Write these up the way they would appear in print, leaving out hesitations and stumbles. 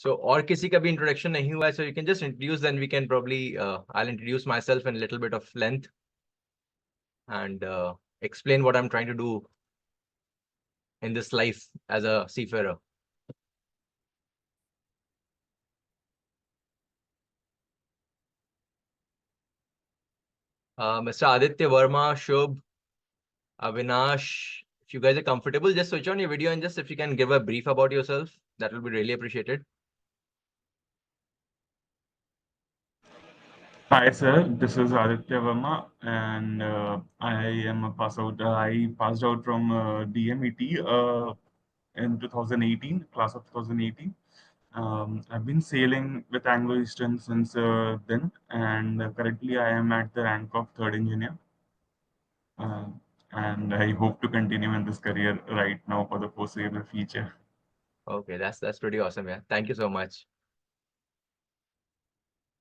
So और किसी का भी introduction नहीं हुआ है, so you can just introduce, then we can probably I'll introduce myself in a little bit of length and explain what I'm trying to do in this life as a seafarer. Mr. Aditya Verma, Shubh, Avinash, if you guys are comfortable, just switch on your video and just if you can give a brief about yourself, that will be really appreciated. Hi sir, this is Aditya Verma, and I am a pass out. I passed out from DMET in 2018, class of 2018. I've been sailing with Anglo Eastern since then, and currently I am at the rank of third engineer. Uh, and I hope to continue in this career right now for the foreseeable future. Okay, that's pretty awesome, yeah. Thank you so much.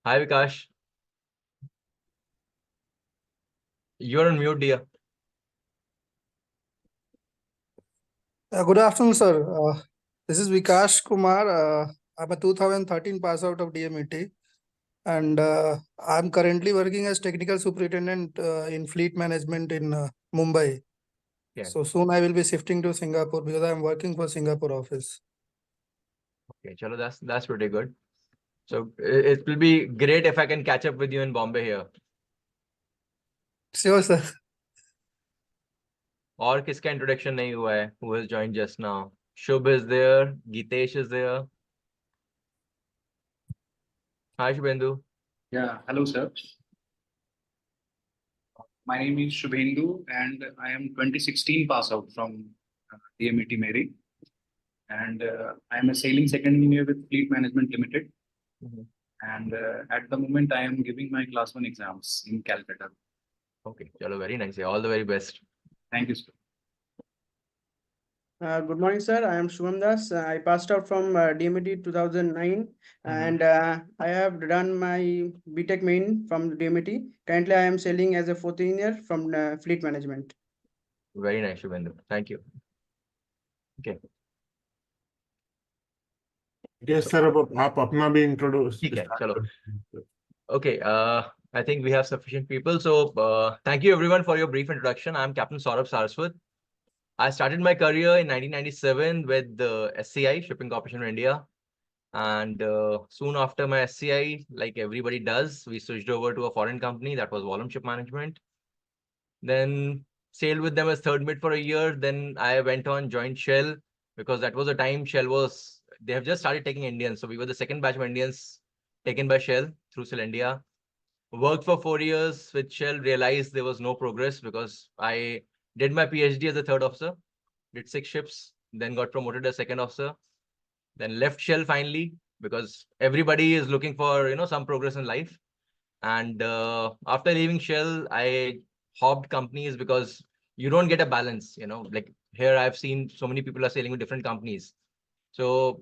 Hi, Vikash. You're on mute, dear. Good afternoon, sir. This is Vikash Kumar. I'm a 2013 pass out of DMET, and I'm currently working as technical superintendent in fleet management in Mumbai. Yeah. So soon I will be shifting to Singapore because I'm working for Singapore office. Okay, chalo, that's pretty good. So it will be great if I can catch up with you in Bombay here. Sure, sir. और किसका introduction नहीं हुआ है? Who has joined just now? Shubh is there. Gitesh is there. Hi, Shubhendu. Yeah, hello, sir. My name is Shubhendu, and I am 2016 pass out from DMET Mary, and I am a sailing second engineer with Fleet Management Limited. And at the moment, I am giving my class 1 exams in Calcutta. Okay, chalo, very nice. All the very best. Thank you, sir. Good morning, sir. I am Shubham Das. I passed out from DMET 2009, and I have done my BTech main from DMET. Currently, I am sailing as a fourth engineer from fleet management. Very nice, Shubhendu. Thank you. Okay. Yes, sir. आप अपना भी introduce. ठीक है, चलो. Okay, I think we have sufficient people. So thank you everyone for your brief introduction. I'm Captain Saurabh. I started my career in 1997 with the SCI, Shipping Corporation of India. And soon after my SCI, like everybody does, we switched over to a foreign company that was Volume Ship Management. Then sailed with them as third mate for a year. Then I went on, joined Shell, because that was the time Shell was, they have just started taking Indians. So we were the second batch of Indians taken by Shell through Shell India. Worked for 4 years with Shell, realized there was no progress because I did my PhD as a third officer, did 6 ships, then got promoted as second officer, then left Shell finally because everybody is looking for, you know, some progress in life. And after leaving Shell, I hopped companies because you don't get a balance, you know, like here I've seen so many people are sailing with different companies. So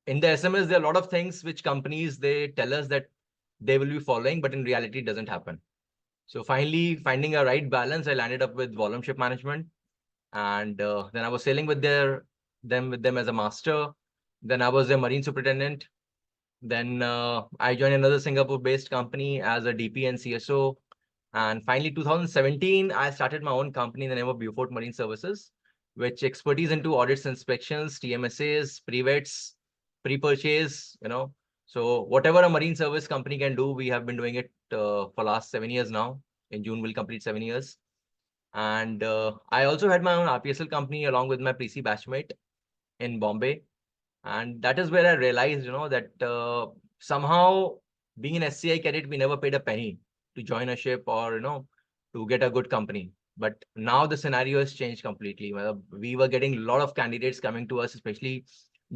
in the SMS, there are a lot of things which companies, they tell us that they will be following, but in reality, it doesn't happen. So finally, finding a right balance, I landed up with Volume Ship Management. And then I was sailing with them as a master. Then I was a marine superintendent. Then I joined another Singapore-based company as a DPA and CSO. And finally, 2017, I started my own company in the name of Beaufort Marine Services, which expertise into audits, inspections, TMSAs, pre-vets, pre-purchase, you know. So whatever a marine service company can do, we have been doing it for last 7 years now. In June, we'll complete 7 years. And I also had my own RPSL company along with my PC batchmate in Bombay. And that is where I realized, you know, that somehow being an SCI cadet, we never paid a penny to join a ship or, you know, to get a good company. But now the scenario has changed completely. We were getting a lot of candidates coming to us, especially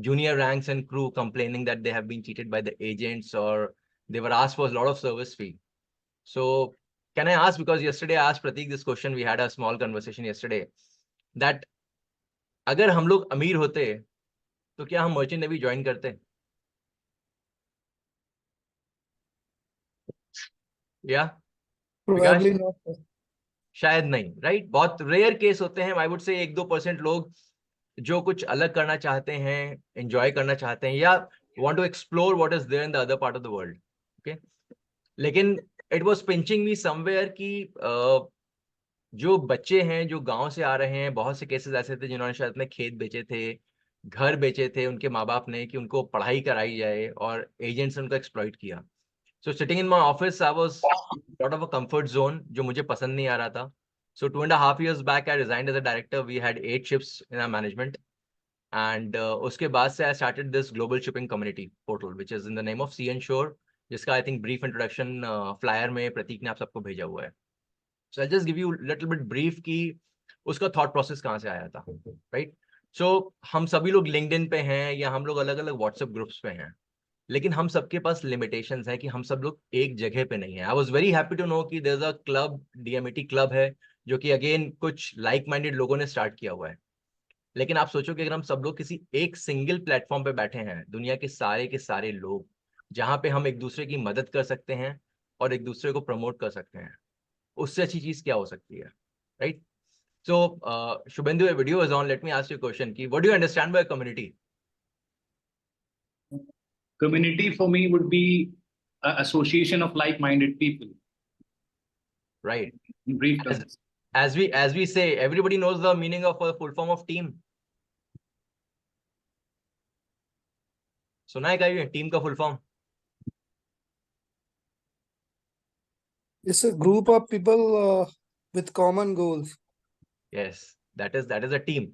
junior ranks and crew, complaining that they have been cheated by the agents or they were asked for a lot of service fee. So can I ask, because yesterday I asked Prateek this question, we had a small conversation yesterday, that अगर हम लोग अमीर होते तो क्या हम merchant navy join करते? या Probably not, sir. शायद नहीं, राइट? बहुत रेयर केस होते हैं, आई वुड से 1-2% लोग जो कुछ अलग करना चाहते हैं, एंजॉय करना चाहते हैं, या want to explore what is there in the other part of the world. Okay, लेकिन it was pinching me somewhere कि जो बच्चे हैं जो गांव से आ रहे हैं, बहुत से केसेस ऐसे थे जिन्होंने शायद अपने खेत बेचे थे, घर बेचे थे उनके माँ बाप ने कि उनको पढ़ाई कराई जाए, और एजेंट्स ने उनको एक्सप्लॉइट किया. So sitting in my office I was lot of a comfort zone जो मुझे पसंद नहीं आ रहा था. So 2.5 years back, I resigned as a director. We had 8 ships in our management. And उसके बाद से I started this global shipping community portal, which is in the name of Sea and Shore, जिसका I think brief introduction flyer में प्रतीक ने आप सबको भेजा हुआ है. So I'll just give you a little bit brief कि उसका thought process कहाँ से आया था, right? So हम सभी लोग LinkedIn पे हैं या हम लोग अलग अलग WhatsApp ग्रुप्स पे हैं, लेकिन हम सबके पास लिमिटेशंस हैं कि हम सब लोग एक जगह पे नहीं है. I was very happy to know कि there is a club, DMET club है, जो कि अगेन कुछ लाइक माइंडेड लोगों ने स्टार्ट किया हुआ है. लेकिन आप सोचो कि अगर हम सब लोग किसी एक सिंगल प्लेटफॉर्म पे बैठे हैं, दुनिया के सारे लोग, जहां पे हम एक दूसरे की मदद कर सकते हैं और एक दूसरे को प्रमोट कर सकते हैं, उससे अच्छी चीज क्या हो सकती है, right? So Shubhendu, a video is on. Let me ask you a question ki what do you understand by community? Community for me would be an association of like-minded people. Right. In brief terms. As we say, everybody knows the meaning of a full form of team. सुना है क्या team का full form? It's a group of people with common goals. Yes, that is a team.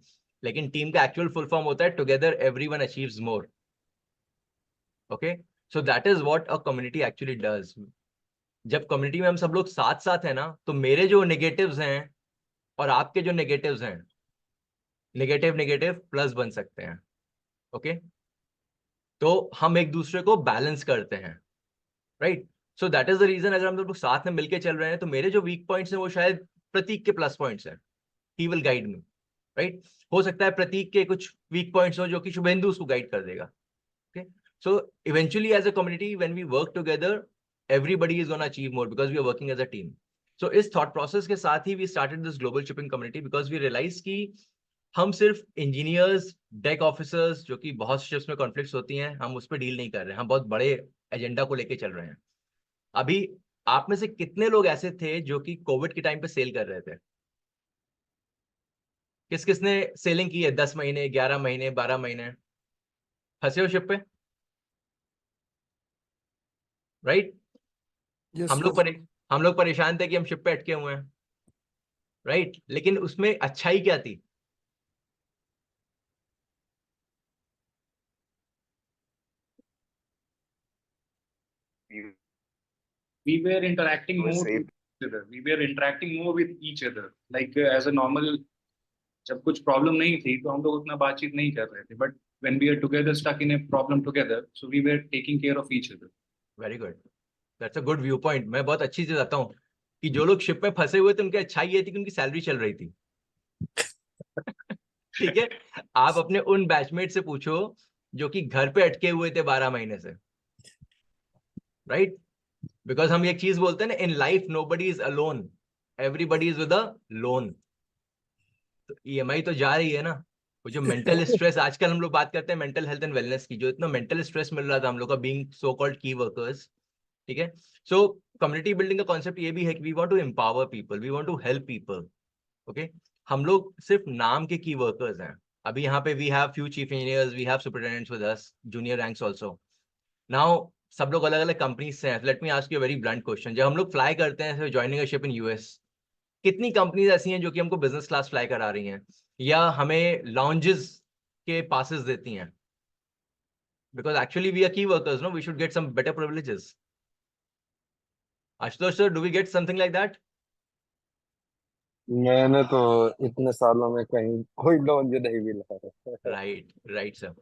लेकिन team का actual full form होता है together everyone achieves more. Okay, so that is what a community actually does. जब community में हम सब लोग साथ साथ है ना, तो मेरे जो नेगेटिव्स हैं और आपके जो नेगेटिव्स हैं, नेगेटिव प्लस बन सकते हैं. ओके, तो हम एक दूसरे को बैलेंस करते हैं, right? So that is the reason, अगर हम लोग साथ में मिलके चल रहे हैं तो मेरे जो वीक पॉइंट्स हैं वो शायद प्रतीक के प्लस पॉइंट्स हैं. He will guide me, right? हो सकता है प्रतीक के कुछ वीक पॉइंट्स हो जो कि शुभेंदु उसको गाइड कर देगा. Okay, so eventually as a community when we work together, everybody is going to achieve more because we are working as a team. So इस thought process के साथ ही we started this global shipping community because we realized कि हम सिर्फ engineers, deck officers, जो कि बहुत ships में कॉन्फ्लिक्ट्स होती हैं, हम उस पर डील नहीं कर रहे हैं. हम बहुत बड़े एजेंडा को लेके चल रहे हैं. अभी आप में से कितने लोग ऐसे थे जो कि कोविड के टाइम पे सेल कर रहे थे? किसने सेलिंग की है 10 महीने, 11 महीने, 12 महीने? फंसे हो शिप पे, राइट? Yes, हम लोग परेशान थे कि हम शिप पे अटके हुए हैं, राइट? लेकिन उसमें अच्छाई क्या थी? We were interacting more with each other. We were interacting more with each other. Like as a normal, जब कुछ प्रॉब्लम नहीं थी तो हम लोग उतना बातचीत नहीं कर रहे थे. But when we are together, stuck in a problem together, so we were taking care of each other. Very good, that's a good view point. मैं बहुत अच्छी चीज आता हूँ कि जो लोग शिप में फंसे हुए थे उनकी अच्छाई ये थी कि उनकी सैलरी चल रही थी. ठीक है, आप अपने उन बैचमेट से पूछो जो कि घर पे अटके हुए थे 12 महीने से, राइट? बिकॉज हम एक चीज बोलते हैं ना, in life nobody is alone, everybody is with a loan. तो EMI तो जा रही है ना. वो जो मेंटल स्ट्रेस आजकल हम लोग बात करते हैं मेंटल हेल्थ एंड वेलनेस की, जो इतना मेंटल स्ट्रेस मिल रहा था हम लोग का being so called key workers, ठीक है? सो कम्युनिटी बिल्डिंग का कॉन्सेप्ट ये भी है कि we want to empower people, we want to help people. Okay, हम लोग सिर्फ नाम के की वर्कर्स हैं. अभी यहाँ पे we have few chief engineers, we have superintendents with us, junior ranks also. Now सब लोग अलग अलग कंपनीज से हैं. Let me ask you a very blunt question. जब हम लोग फ्लाई करते हैं joining a ship in US, कितनी कंपनीज ऐसी हैं जो कि हमको बिजनेस क्लास फ्लाई करा रही हैं या हमें लॉन्जेस के पासेस देती हैं? Because actually we are key workers, no, we should get some better privileges. Ashutosh sir, do we get something like that? मैंने तो इतने सालों में कहीं कोई लोन जो नहीं मिला है. Right sir.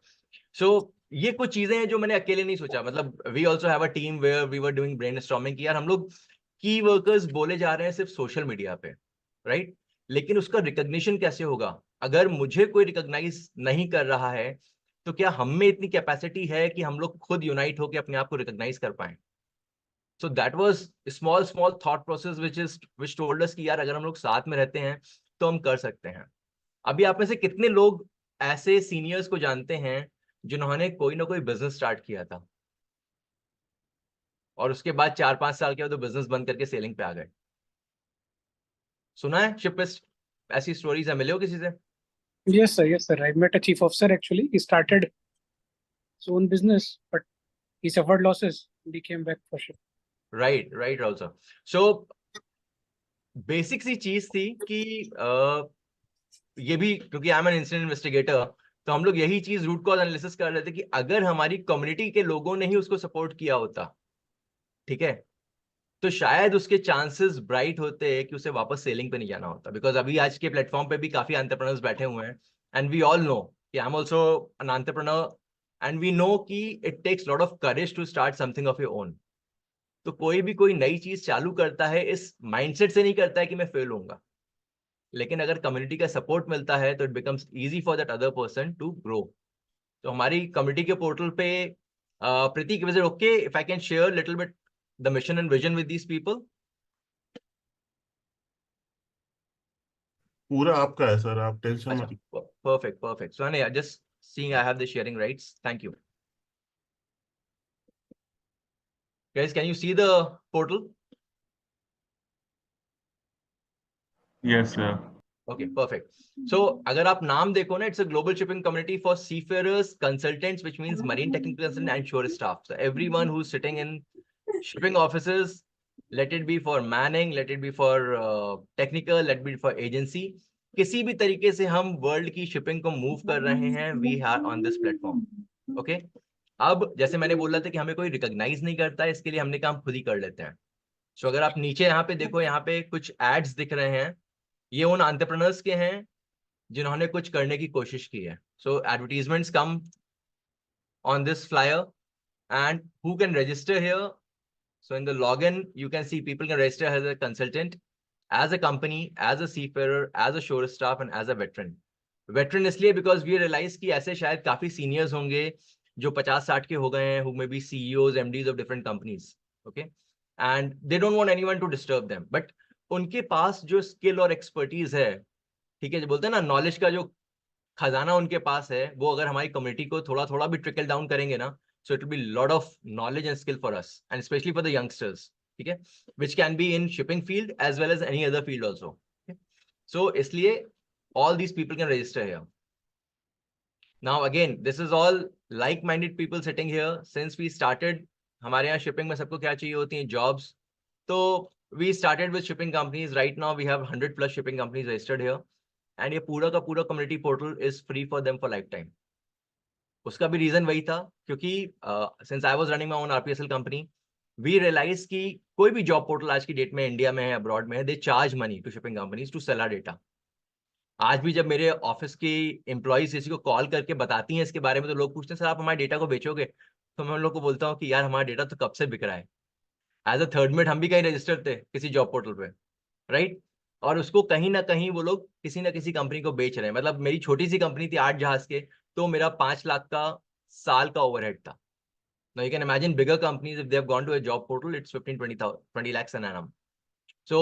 सो ये कुछ चीजें हैं जो मैंने अकेले नहीं सोचा. मतलब we also have a team where we were doing brainstorming कि यार हम लोग की वर्कर्स बोले जा रहे हैं सिर्फ सोशल मीडिया पे, राइट? लेकिन उसका रिकॉग्निशन कैसे होगा? अगर मुझे कोई रिकॉग्नाइज नहीं कर रहा है तो क्या हम में इतनी कैपेसिटी है कि हम लोग खुद यूनाइट होकर अपने आप को रिकॉग्नाइज कर पाए? So that was small thought process which told us कि यार अगर हम लोग साथ में रहते हैं तो हम कर सकते हैं. अभी आप में से कितने लोग ऐसे सीनियर्स को जानते हैं जिन्होंने कोई ना कोई बिजनेस स्टार्ट किया था और उसके बाद 4-5 साल के बाद वो बिजनेस बंद करके सेलिंग पे आ गए। सुना है शिप पे ऐसी स्टोरीज है, मिले हो किसी से? Yes, sir. Yes, sir. I met a chief officer actually. He started his own business, but he suffered losses. And he came back for sure. Right also. So basic सी चीज थी कि ये भी क्योंकि I am an incident investigator, तो हम लोग यही चीज रूट कॉज एनालिसिस कर रहे थे कि अगर हमारी कम्युनिटी के लोगों ने ही उसको सपोर्ट किया होता, ठीक है, तो शायद उसके चांसेस ब्राइट होते कि उसे वापस सेलिंग पे नहीं जाना होता। बिकॉज अभी आज के प्लेटफॉर्म पे भी काफी एंटरप्रेन्योर्स बैठे हुए हैं, एंड वी ऑल नो कि I am also an entrepreneur, and we know कि it takes lot of courage to start something of your own. तो कोई भी कोई नई चीज चालू करता है इस माइंडसेट से नहीं करता है कि मैं फेल होऊंगा, लेकिन अगर कम्युनिटी का सपोर्ट मिलता है तो it becomes easy for that other person to grow. तो हमारी कम्युनिटी के पोर्टल पे Prateek, is it okay if I can share little bit the mission and vision with these people? पूरा आपका है सर, आप टेंशन मत। Perfect. So yeah, just seeing I have the sharing rights. Thank you. Guys, can you see the portal? Yes, sir. Okay, perfect. So अगर आप नाम देखो ना, it's a global shipping community for seafarers, consultants, which means marine technical consultant and shore staff. So everyone who's sitting in shipping offices, let it be for manning, let it be for technical, let it be for agency, किसी भी तरीके से हम world की shipping को move कर रहे हैं, we are on this platform. Okay, अब जैसे मैंने बोला था कि हमें कोई रिकॉग्नाइज नहीं करता है, इसके लिए हमने काम खुद ही कर लेते हैं। सो अगर आप नीचे यहाँ पे देखो, यहाँ पे कुछ एड्स दिख रहे हैं, ये उन एंटरप्रेन्योर्स के हैं जिन्होंने कुछ करने की कोशिश की है। So advertisements come on this flyer and who can register here. So in the login, you can see people can register as a consultant, as a company, as a seafarer, as a shore staff, and as a veteran. Veteran इसलिए because we realize कि ऐसे शायद काफी seniors होंगे जो 50-60 के हो गए हैं, who may be CEOs, MDs of different companies, okay, and they don't want anyone to disturb them, but उनके पास जो skill और expertise है, ठीक है, जो बोलते हैं ना knowledge का जो खजाना उनके पास है, वो अगर हमारी कम्युनिटी को थोड़ा थोड़ा भी ट्रिकल डाउन करेंगे ना, so it will be lot of knowledge and skill for us, and especially for the youngsters, ठीक है, which can be in shipping field as well as any other field also, okay? So इसलिए all these people can register here. Now again, this is all like-minded people sitting here. Since we started, हमारे यहाँ shipping में सबको क्या चाहिए होती हैं? Jobs. तो we started with shipping companies. Right now we have 100+ shipping companies registered here, and ये पूरा का पूरा community portal is free for them for lifetime. उसका भी रीजन वही था क्योंकि since I was running my own RPSL company, we realise कि कोई भी जॉब पोर्टल आज की डेट में इंडिया में है, अब्रॉड में है, they charge money to shipping companies to sell our data. आज भी जब मेरे ऑफिस की एम्प्लॉइज किसी को कॉल करके बताती हैं इसके बारे में, तो लोग पूछते हैं सर आप हमारे डेटा को बेचोगे? तो मैं उन लोग को बोलता हूँ कि यार हमारा डेटा तो कब से बिक रहा है, एज अ थर्ड मेट हम भी कहीं रजिस्टर्ड थे किसी जॉब पोर्टल पे, राइट? और उसको कहीं ना कहीं वो लोग किसी ना किसी कंपनी को बेच रहे हैं। मतलब मेरी छोटी सी कंपनी थी 8 जहाज के, तो मेरा 5 लाख का साल का ओवरहेड था। Now you can imagine bigger companies, if they have gone to a job portal, it's 15-20 lakhs an annum. So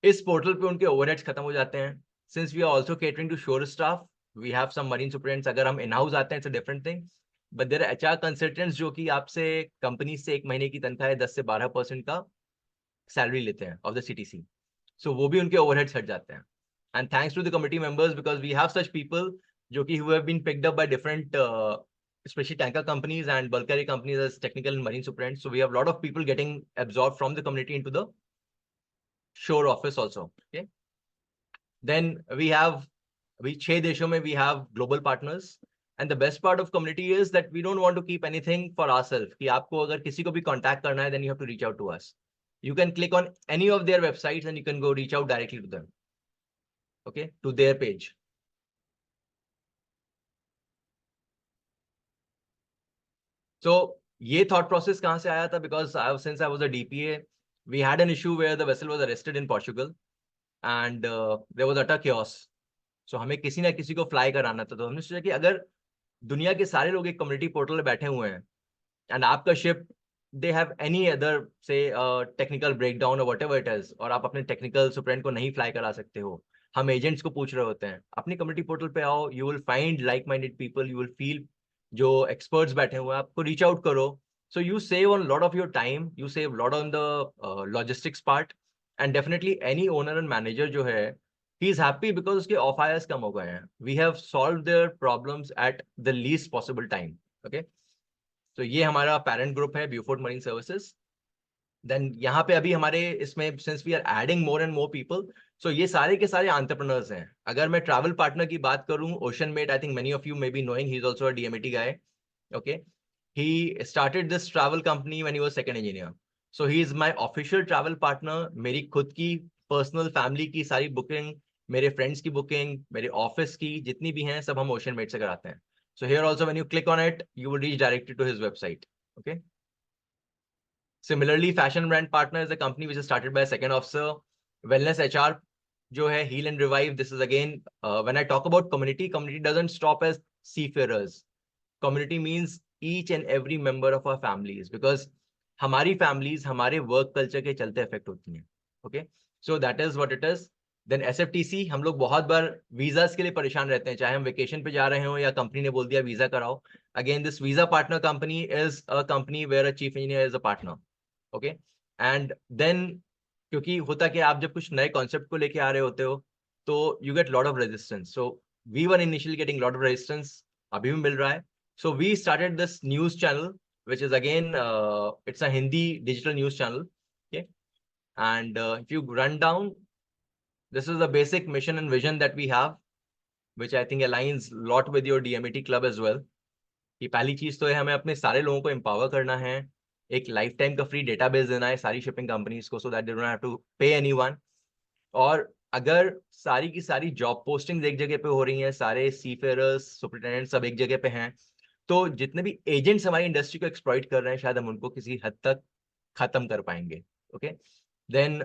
इस पोर्टल पे उनके ओवरहेड्स खत्म हो जाते हैं। Since we are also catering to shore staff, we have some marine superintendents. अगर हम in house आते हैं, it's a different thing. But there are HR consultants जो कि आपसे कंपनी से 1 महीने की तनख्वाह 10 से 12% का सैलरी लेते हैं of the CTC. So वो भी उनके ओवरहेड्स हट जाते हैं। And thanks to the committee members, because we have such people जो कि who have been picked up by different especially tanker companies and bulk carrier companies as technical and marine superintendents. So we have a lot of people getting absorbed from the community into the shore office also. Okay. Then we 6 देशों में we have global partners, and the best part of community is that we don't want to keep anything for ourselves. कि आपको अगर किसी को भी contact करना है, then you have to reach out to us. You can click on any of their websites and you can go reach out directly to them. Okay, to their page. So ये thought process कहाँ से आया था? Because since I was a DPA, we had an issue where the vessel was arrested in Portugal, and there was utter chaos. So हमें किसी ना किसी को fly कराना था। तो हमने सोचा कि अगर दुनिया के सारे लोग एक community portal में बैठे हुए हैं, and आपका ship they have any other say technical breakdown or whatever it is, और आप अपने technical superintendent को नहीं fly करा सकते हो, हम agents को पूछ रहे होते हैं, अपनी community portal पे आओ, you will find like-minded people, you will feel जो एक्सपर्ट्स बैठे हुए हैं आपको रीच आउट करो. So you save on a lot of your time, you save a lot on the logistics part, and definitely any owner and manager जो है, he is happy because उसके off hires कम हो गए हैं. We have solved their problems at the least possible time. Okay, तो ये हमारा parent group है Beaufort Marine Services. Then यहाँ पे अभी हमारे इसमें since we are adding more and more people, so ये सारे के सारे entrepreneurs हैं. अगर मैं travel partner की बात करूँ, Ocean Mate, I think many of you may be knowing, he's also a DMET guy. Okay. He started this travel company when he was second engineer. So he is my official travel partner. मेरी खुद की personal family की सारी booking, मेरे friends की booking, मेरे office की जितनी भी हैं सब हम Ocean Mate से कराते हैं. So here also when you click on it, you will reach directly to his website. Okay. Similarly, Fashion Brand Partner is a company which is started by a second officer. Wellness HR जो है Heal and Revive. This is again when I talk about community, community doesn't stop as seafarers. Community means each and every member of our families, because हमारी families हमारे work culture के चलते affect होती हैं. Okay, so that is what it is. Then SFTC, हम लोग बहुत बार visas के लिए परेशान रहते हैं, चाहे हम vacation पे जा रहे हो या company ने बोल दिया visa कराओ. Again, this visa partner company is a company where a chief engineer is a partner. Okay, and then क्योंकि होता कि आप जब कुछ नए concept को लेके आ रहे होते हो तो you get lot of resistance. So we were initially getting lot of resistance, अभी भी मिल रहा है. So we started this news channel, which is again, it's a Hindi digital news channel. Okay. And if you run down, this is the basic mission and vision that we have, which I think aligns a lot with your DMET club as well. कि पहली चीज तो है हमें अपने सारे लोगों को empower करना है, एक लाइफ टाइम का फ्री डेटाबेस देना है सारी शिपिंग कंपनीज को, so that they don't have to pay anyone. और अगर सारी की सारी जॉब पोस्टिंग एक जगह पे हो रही हैं, सारे सीफेयरर्स सुपरिटेंडेंट सब एक जगह पे हैं, तो जितने भी एजेंट्स हमारी इंडस्ट्री को एक्सप्लॉइट कर रहे हैं शायद हम उनको किसी हद तक खत्म कर पाएंगे. Okay, then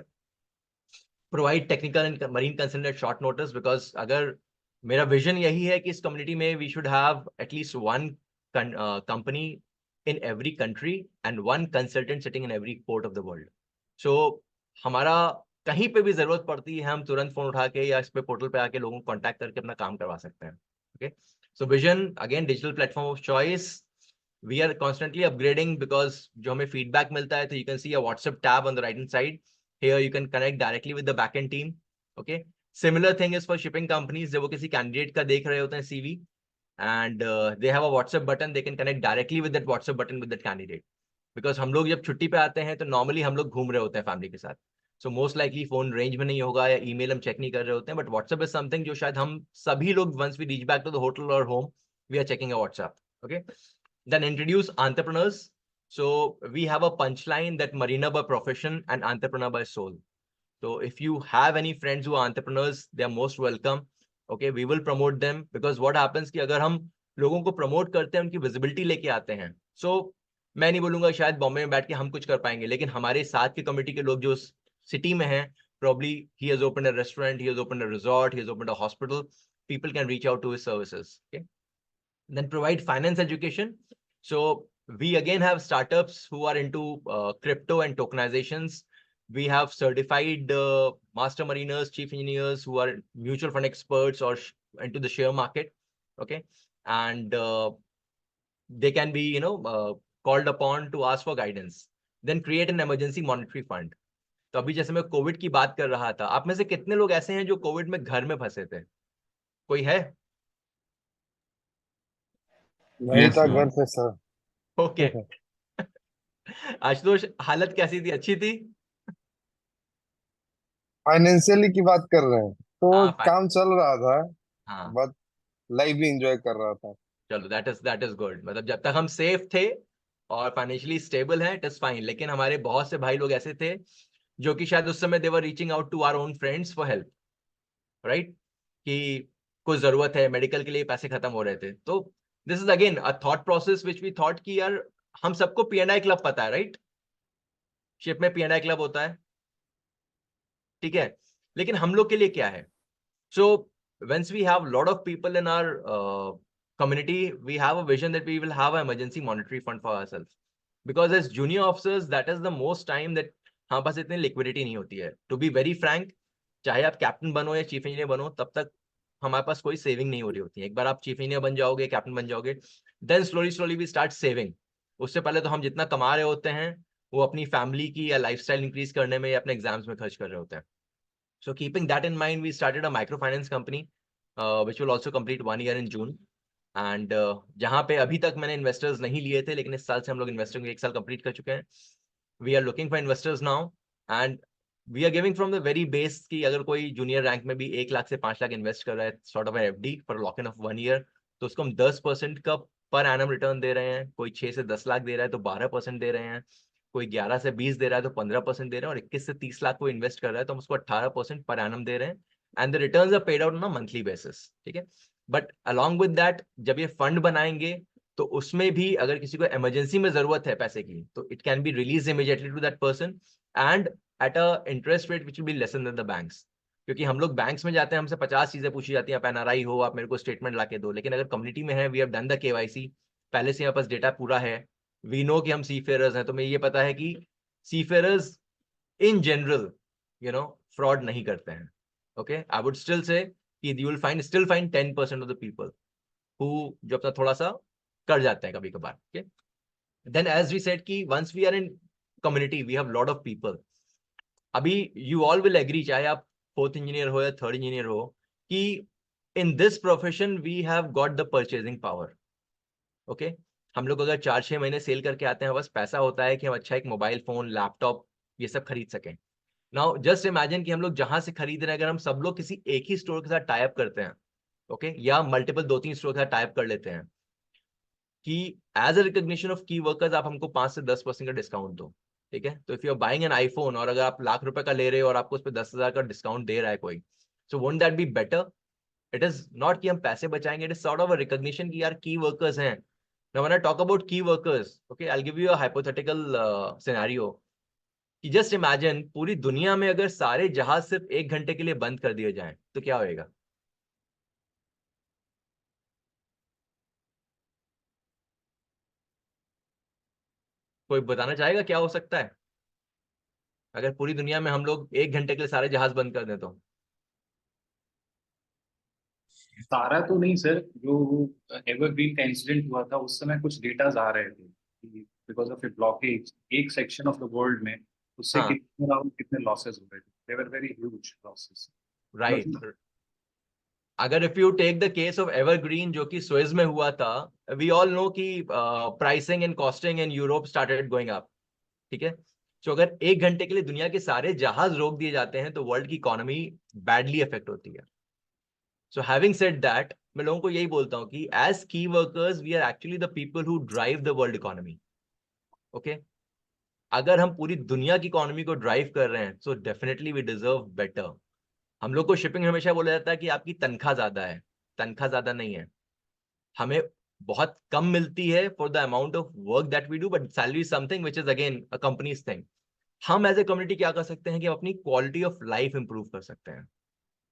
provide technical and marine consultant at short notice, because अगर मेरा विजन यही है कि इस कम्युनिटी में we should have at least one company in every country and one consultant sitting in every port of the world. So हमारा कहीं पे भी जरूरत पड़ती है हम तुरंत फोन उठा के या इस पे पोर्टल पे आके लोगों को कांटेक्ट करके अपना काम करवा सकते हैं. Okay, so vision again, digital platform of choice. We are constantly upgrading because जो हमें feedback मिलता है, तो you can see a WhatsApp tab on the right hand side. Here you can connect directly with the backend team. Okay, similar thing is for shipping companies. जब वो किसी candidate का देख रहे होते हैं CV and they have a WhatsApp button, they can connect directly with that WhatsApp button with that candidate. Because हम लोग जब छुट्टी पे आते हैं तो normally हम लोग घूम रहे होते हैं फैमिली के साथ, so most likely phone range में नहीं होगा या email हम check नहीं कर रहे होते हैं, but WhatsApp is something जो शायद हम सभी लोग once we reach back to the hotel or home, we are checking a WhatsApp. Okay, then introduce entrepreneurs. So we have a punchline that mariner by profession and entrepreneur by soul. So if you have any friends who are entrepreneurs, they are most welcome. Okay, we will promote them, because what happens कि अगर हम लोगों को promote करते हैं, उनकी visibility लेके आते हैं, so मैं नहीं बोलूंगा शायद बॉम्बे में बैठ के हम कुछ कर पाएंगे, लेकिन हमारे साथ के कमिटी के लोग जो सिटी में हैं, probably he has opened a restaurant, he has opened a resort, he has opened a hospital, people can reach out to his services. Okay, then provide finance education. So we again have startups who are into crypto and tokenizations. We have certified master mariners, chief engineers who are mutual fund experts or into the share market. Okay, and they can be, you know, called upon to ask for guidance. Then create an emergency monetary fund. तो अभी जैसे मैं Covid की बात कर रहा था, आप में से कितने लोग ऐसे हैं जो कोविड में घर में फंसे थे? कोई है? नहीं Yes, था sir. घर पे सर. ओके. आशुतोष, हालत कैसी थी? अच्छी थी? फाइनेंशियली की बात कर रहे हैं तो हाँ, काम चल रहा था, हाँ, बट लाइफ भी एंजॉय कर रहा था. चलो, दैट इज गुड. मतलब जब तक हम सेफ थे और फाइनेंशियली स्टेबल हैं, इट इज फाइन. लेकिन हमारे बहुत से भाई लोग ऐसे थे जो कि शायद उस समय they were reaching out to our own friends for help, right? कि कुछ जरूरत है, मेडिकल के लिए पैसे खत्म हो रहे थे. तो this is again a thought process which we thought कि यार हम सबको P&I क्लब पता है, राइट? शिप में P&I क्लब होता है, ठीक है, लेकिन हम लोग के लिए क्या है? So once we have a lot of people in our community, we have a vision that we will have an emergency monetary fund for ourselves. Because as junior officers, that is the most time that हमारे पास इतनी liquidity नहीं होती है. To be very frank, चाहे आप captain बनो या chief engineer बनो, तब तक हमारे पास कोई सेविंग नहीं हो रही होती है। एक बार आप चीफ इंजीनियर बन जाओगे, कैप्टन बन जाओगे, then slowly we start saving. उससे पहले तो हम जितना कमा रहे होते हैं वो अपनी फैमिली की या लाइफस्टाइल इंक्रीज करने में या अपने एग्जाम्स में खर्च कर रहे होते हैं। So keeping that in mind, we started a microfinance company, which will also complete 1 year in June. And जहाँ पे अभी तक मैंने इन्वेस्टर्स नहीं लिए थे, लेकिन इस साल से हम लोग इन्वेस्टिंग 1 साल कंप्लीट कर चुके हैं। We are looking for investors now and we are giving from the very base की अगर कोई जूनियर रैंक में भी 1 लाख से 5 लाख इन्वेस्ट कर रहा है sort of FD for lock in of 1 year, तो उसको हम 10% का पर एनम रिटर्न दे रहे हैं। कोई 6 से 10 लाख दे रहा है तो 12% दे रहे हैं, कोई 11 से 20 दे रहा है तो 15% दे रहे हैं, और 21 से 30 लाख को इन्वेस्ट कर रहा है तो हम उसको 18% पर एनम दे रहे हैं। And the returns are paid out on a monthly basis, ठीक है। बट अलॉन्ग विद दैट जब ये फंड बनाएंगे तो उसमें भी अगर किसी को इमरजेंसी में जरूरत है पैसे की तो it can be release immediately to that person and at a interest rate which will be lessen than the banks. क्योंकि हम लोग बैंक्स में जाते हैं, हमसे 50 चीजें पूछी जाती हैं, आप एनआरआई हो, आप मेरे को स्टेटमेंट ला के दो। लेकिन अगर कम्युनिटी में है, we have done the KYC, पहले से हमारे पास डेटा पूरा है, वी नो कि हम सीफेयरर्स हैं, तो मैं ये पता है कि सीफेयरर्स इन जनरल फ्रॉड नहीं करते हैं। Okay, I would still say कि you will still find 10% of the people who जो अपना थोड़ा सा कर जाते हैं कभी कभार। Okay, then as we said कि once we are in community we have lot of people. अभी यू ऑल विल एग्री, चाहे आप 4th इंजीनियर हो या 3rd इंजीनियर हो, कि in this profession we have got the purchasing power. Okay, हम लोग अगर 4-6 महीने सेल करके आते हैं, बस पैसा होता है कि हम अच्छा एक मोबाइल फोन, लैपटॉप ये सब खरीद सकें। नाउ जस्ट इमेजिन कि हम लोग जहां से खरीद रहे हैं, अगर हम सब लोग किसी एक ही स्टोर के साथ टाई अप करते हैं, ओके, या मल्टीपल 2-3 स्टोर के साथ टाई अप कर लेते हैं कि एज अ रिकॉग्निशन ऑफ की वर्कर्स आप हमको 5 से 10% का डिस्काउंट दो, ठीक है। तो if you are buying an iPhone और अगर आप लाख रुपए का ले रहे हो और आपको उस पर 10,000 का डिस्काउंट दे रहा है कोई, so won't that be better? It is not कि हम पैसे बचाएंगे, it is sort of a recognition कि यार की वर्कर्स हैं। Now when I talk about key workers, okay, I'll give you a hypothetical scenario कि just imagine पूरी दुनिया में अगर सारे जहाज सिर्फ 1 घंटे के लिए बंद कर दिए जाएं तो क्या होएगा? कोई बताना चाहेगा क्या हो सकता है अगर पूरी दुनिया में हम लोग 1 घंटे के लिए सारे जहाज बंद कर दें तो? सारा तो नहीं सर, जो एवरग्रीन का इंसिडेंट हुआ था उस समय कुछ डेटाज आ रहे थे कि बिकॉज ऑफ ए ब्लॉकेज एक सेक्शन ऑफ द वर्ल्ड में उससे हाँ, कितने लॉसेस हुए थे। They were very huge losses. Right. अगर if you take the case of Evergreen जो कि स्वेज में हुआ था, वी ऑल नो कि pricing and costing in Europe started going up, ठीक है। तो अगर 1 घंटे के लिए दुनिया के सारे जहाज रोक दिए जाते हैं तो वर्ल्ड की इकोनॉमी बैडली अफेक्ट होती है। सो हैविंग सेड दैट, मैं लोगों को यही बोलता हूं कि as key workers we are actually the people who drive the world economy. Okay, अगर हम पूरी दुनिया की इकोनॉमी को ड्राइव कर रहे हैं so definitely we deserve better. हम लोग को शिपिंग हमेशा बोला जाता है कि आपकी तनख्वाह ज्यादा है, तनख्वाह ज्यादा नहीं है, हमें बहुत कम मिलती है for the amount of work that we do, but salary something which is again a company's thing. हम एज ए कम्युनिटी क्या कर सकते हैं कि हम अपनी क्वालिटी ऑफ लाइफ इंप्रूव कर सकते हैं।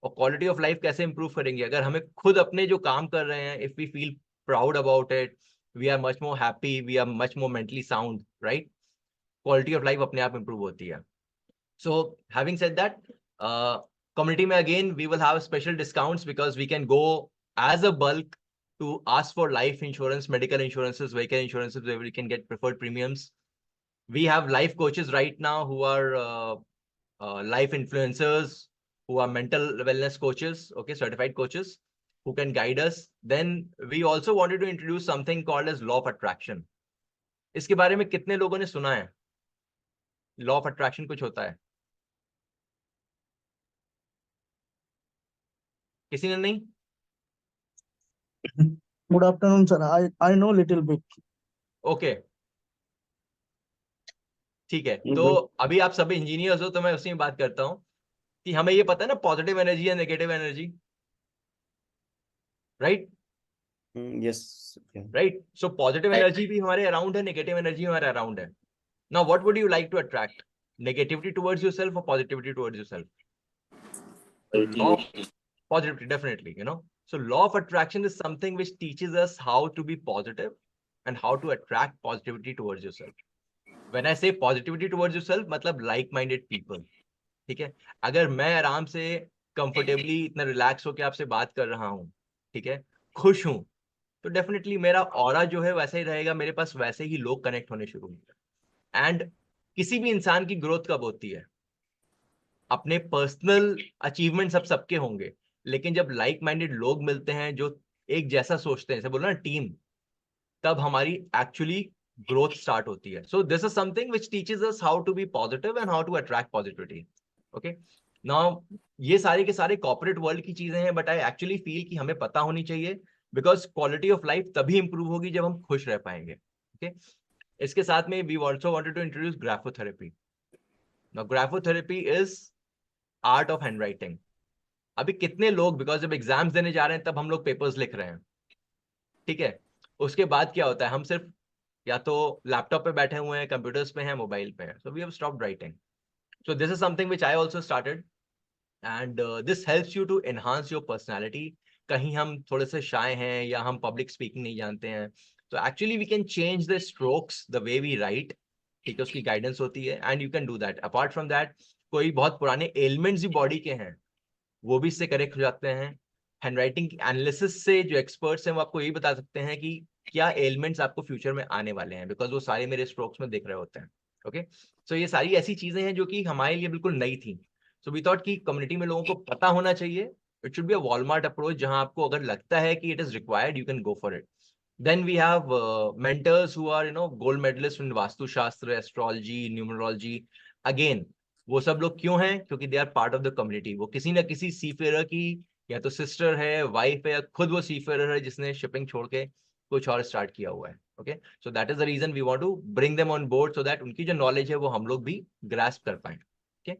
और क्वालिटी ऑफ लाइफ कैसे इंप्रूव करेंगे? अगर हमें खुद अपने जो काम कर रहे हैं, if we feel proud about it, we are much more happy, we are much more mentally sound, right? Quality of life अपने आप इंप्रूव होती है। So having said that, community में again we will have special discounts because we can go as a bulk to ask for life insurance, medical insurances, vehicle insurances, where we can get preferred premiums. We have life coaches right now who are life influencers, who are mental wellness coaches, okay, certified coaches who can guide us. Then we also wanted to introduce something called as law of attraction. इसके बारे में कितने लोगों ने सुना है? Law of attraction कुछ होता है? किसी ने नहीं? Good afternoon, sir. I know little bit. Okay, ठीक है। तो अभी आप सभी इंजीनियर्स हो तो मैं उसी में बात करता हूं कि हमें ये पता है ना पॉजिटिव एनर्जी या negative energy, right? Yes right, so positive energy भी हमारे अराउंड है, नेगेटिव एनर्जी हमारे अराउंड है। Now what would you like to attract, negativity towards yourself or positivity towards yourself? Positivity, definitely, so law of attraction is something which teaches us how to be positive and how to attract positivity towards yourself. When I say positivity towards yourself, मतलब like minded people, ठीक है। अगर मैं आराम से comfortably इतना relax होकर आपसे बात कर रहा हूँ, ठीक है, खुश हूँ, तो डेफिनेटली मेरा ऑरा जो है वैसा ही रहेगा, मेरे पास वैसे ही लोग कनेक्ट होने शुरू होंगे। एंड किसी भी इंसान की ग्रोथ कब होती है? अपने पर्सनल अचीवमेंट सब सबके होंगे, लेकिन जब लाइक माइंडेड लोग मिलते हैं जो एक जैसा सोचते हैं, जैसे बोलो ना टीम, तब हमारी एक्चुअली ग्रोथ स्टार्ट होती है। So this is something which teaches us how to be positive and how to attract positivity. Okay, now ये सारे के सारे कॉर्पोरेट वर्ल्ड की चीजें हैं, बट आई एक्चुअली फील कि हमें पता होनी चाहिए, बिकॉज क्वालिटी ऑफ लाइफ तभी इंप्रूव होगी जब हम खुश रह पाएंगे। ओके, इसके साथ में we also wanted to introduce graphotherapy. Now graphotherapy is art of handwriting. अभी कितने लोग, बिकॉज जब एग्जाम्स देने जा रहे हैं तब हम लोग पेपर्स लिख रहे हैं, ठीक है, उसके बाद क्या होता है, हम सिर्फ या तो लैपटॉप पे बैठे हुए हैं, कंप्यूटर्स पे हैं, मोबाइल पे हैं, so we have stopped writing. So this is something which I also started and this helps you to enhance your personality. कहीं हम थोड़े से शाय हैं या हम पब्लिक स्पीकिंग नहीं जानते हैं, तो actually we can change the strokes, the way we write, ठीक है, उसकी गाइडेंस होती है and you can do that. Apart from that, कोई बहुत पुराने एलिमेंट्स भी बॉडी के हैं वो भी इससे करेक्ट हो जाते हैं। हैंडराइटिंग एनालिसिस से जो एक्सपर्ट्स हैं वो आपको यही बता सकते हैं कि क्या एलिमेंट्स आपको फ्यूचर में आने वाले हैं, बिकॉज वो सारे मेरे स्ट्रोक्स में दिख रहे होते हैं। ओके, सो ये सारी ऐसी चीजें हैं जो कि हमारे लिए बिल्कुल नई थी। सो वी थॉट कि कम्युनिटी में लोगों को पता होना चाहिए। It should be a Walmart approach, जहां आपको अगर लगता है कि it is required, you can go for it. Then we have mentors who are, gold medalists in vastu शास्त्र, एस्ट्रोलॉजी, न्यूमरोलॉजी। अगेन, वो सब लोग क्यों हैं? क्योंकि they are part of the community. वो किसी ना किसी सीफेयर की या तो सिस्टर है, वाइफ है, या खुद वो सीफेयर है जिसने शिपिंग छोड़ के कुछ और स्टार्ट किया हुआ है। Okay, so that is the reason we want to bring them on board, so that उनकी जो नॉलेज है वो हम लोग भी ग्रास्प कर पाए। Okay,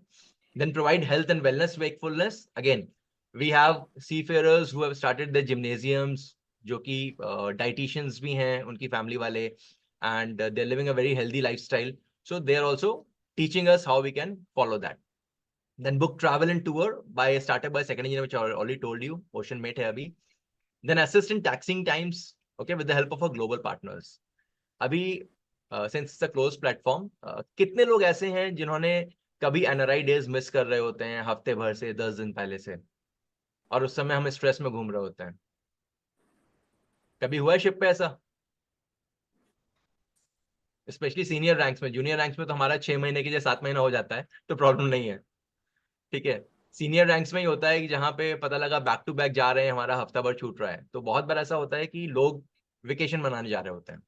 then provide health and wellness, wakefulness. Again, we have seafarers who have started the gymnasiums, जो कि डाइटिशियंस भी हैं उनकी फैमिली वाले, and they are living a very healthy lifestyle, so they are also teaching us how we can follow that. Then book travel and tour by started by second engineer, which I already told you, Ocean Mate है अभी। Then assist in taxing times, okay, with the help of a global partners. अभी since it's a close platform, कितने लोग ऐसे हैं जिन्होंने कभी NRI days miss कर रहे होते हैं हफ्ते भर से, 10 दिन पहले से, और उस समय हम स्ट्रेस में घूम रहे होते हैं? कभी हुआ है शिप पे ऐसा? स्पेशली सीनियर रैंक्स में। जूनियर रैंक्स में तो हमारा 6 महीने की जगह 7 महीना हो जाता है, तो प्रॉब्लम नहीं है, ठीक है। सीनियर रैंक्स में ही होता है कि जहाँ पे पता लगा बैक टू बैक जा रहे हैं, हमारा हफ्ता भर छूट रहा है, तो बहुत बार ऐसा होता है कि लोग वेकेशन मनाने जा रहे होते हैं।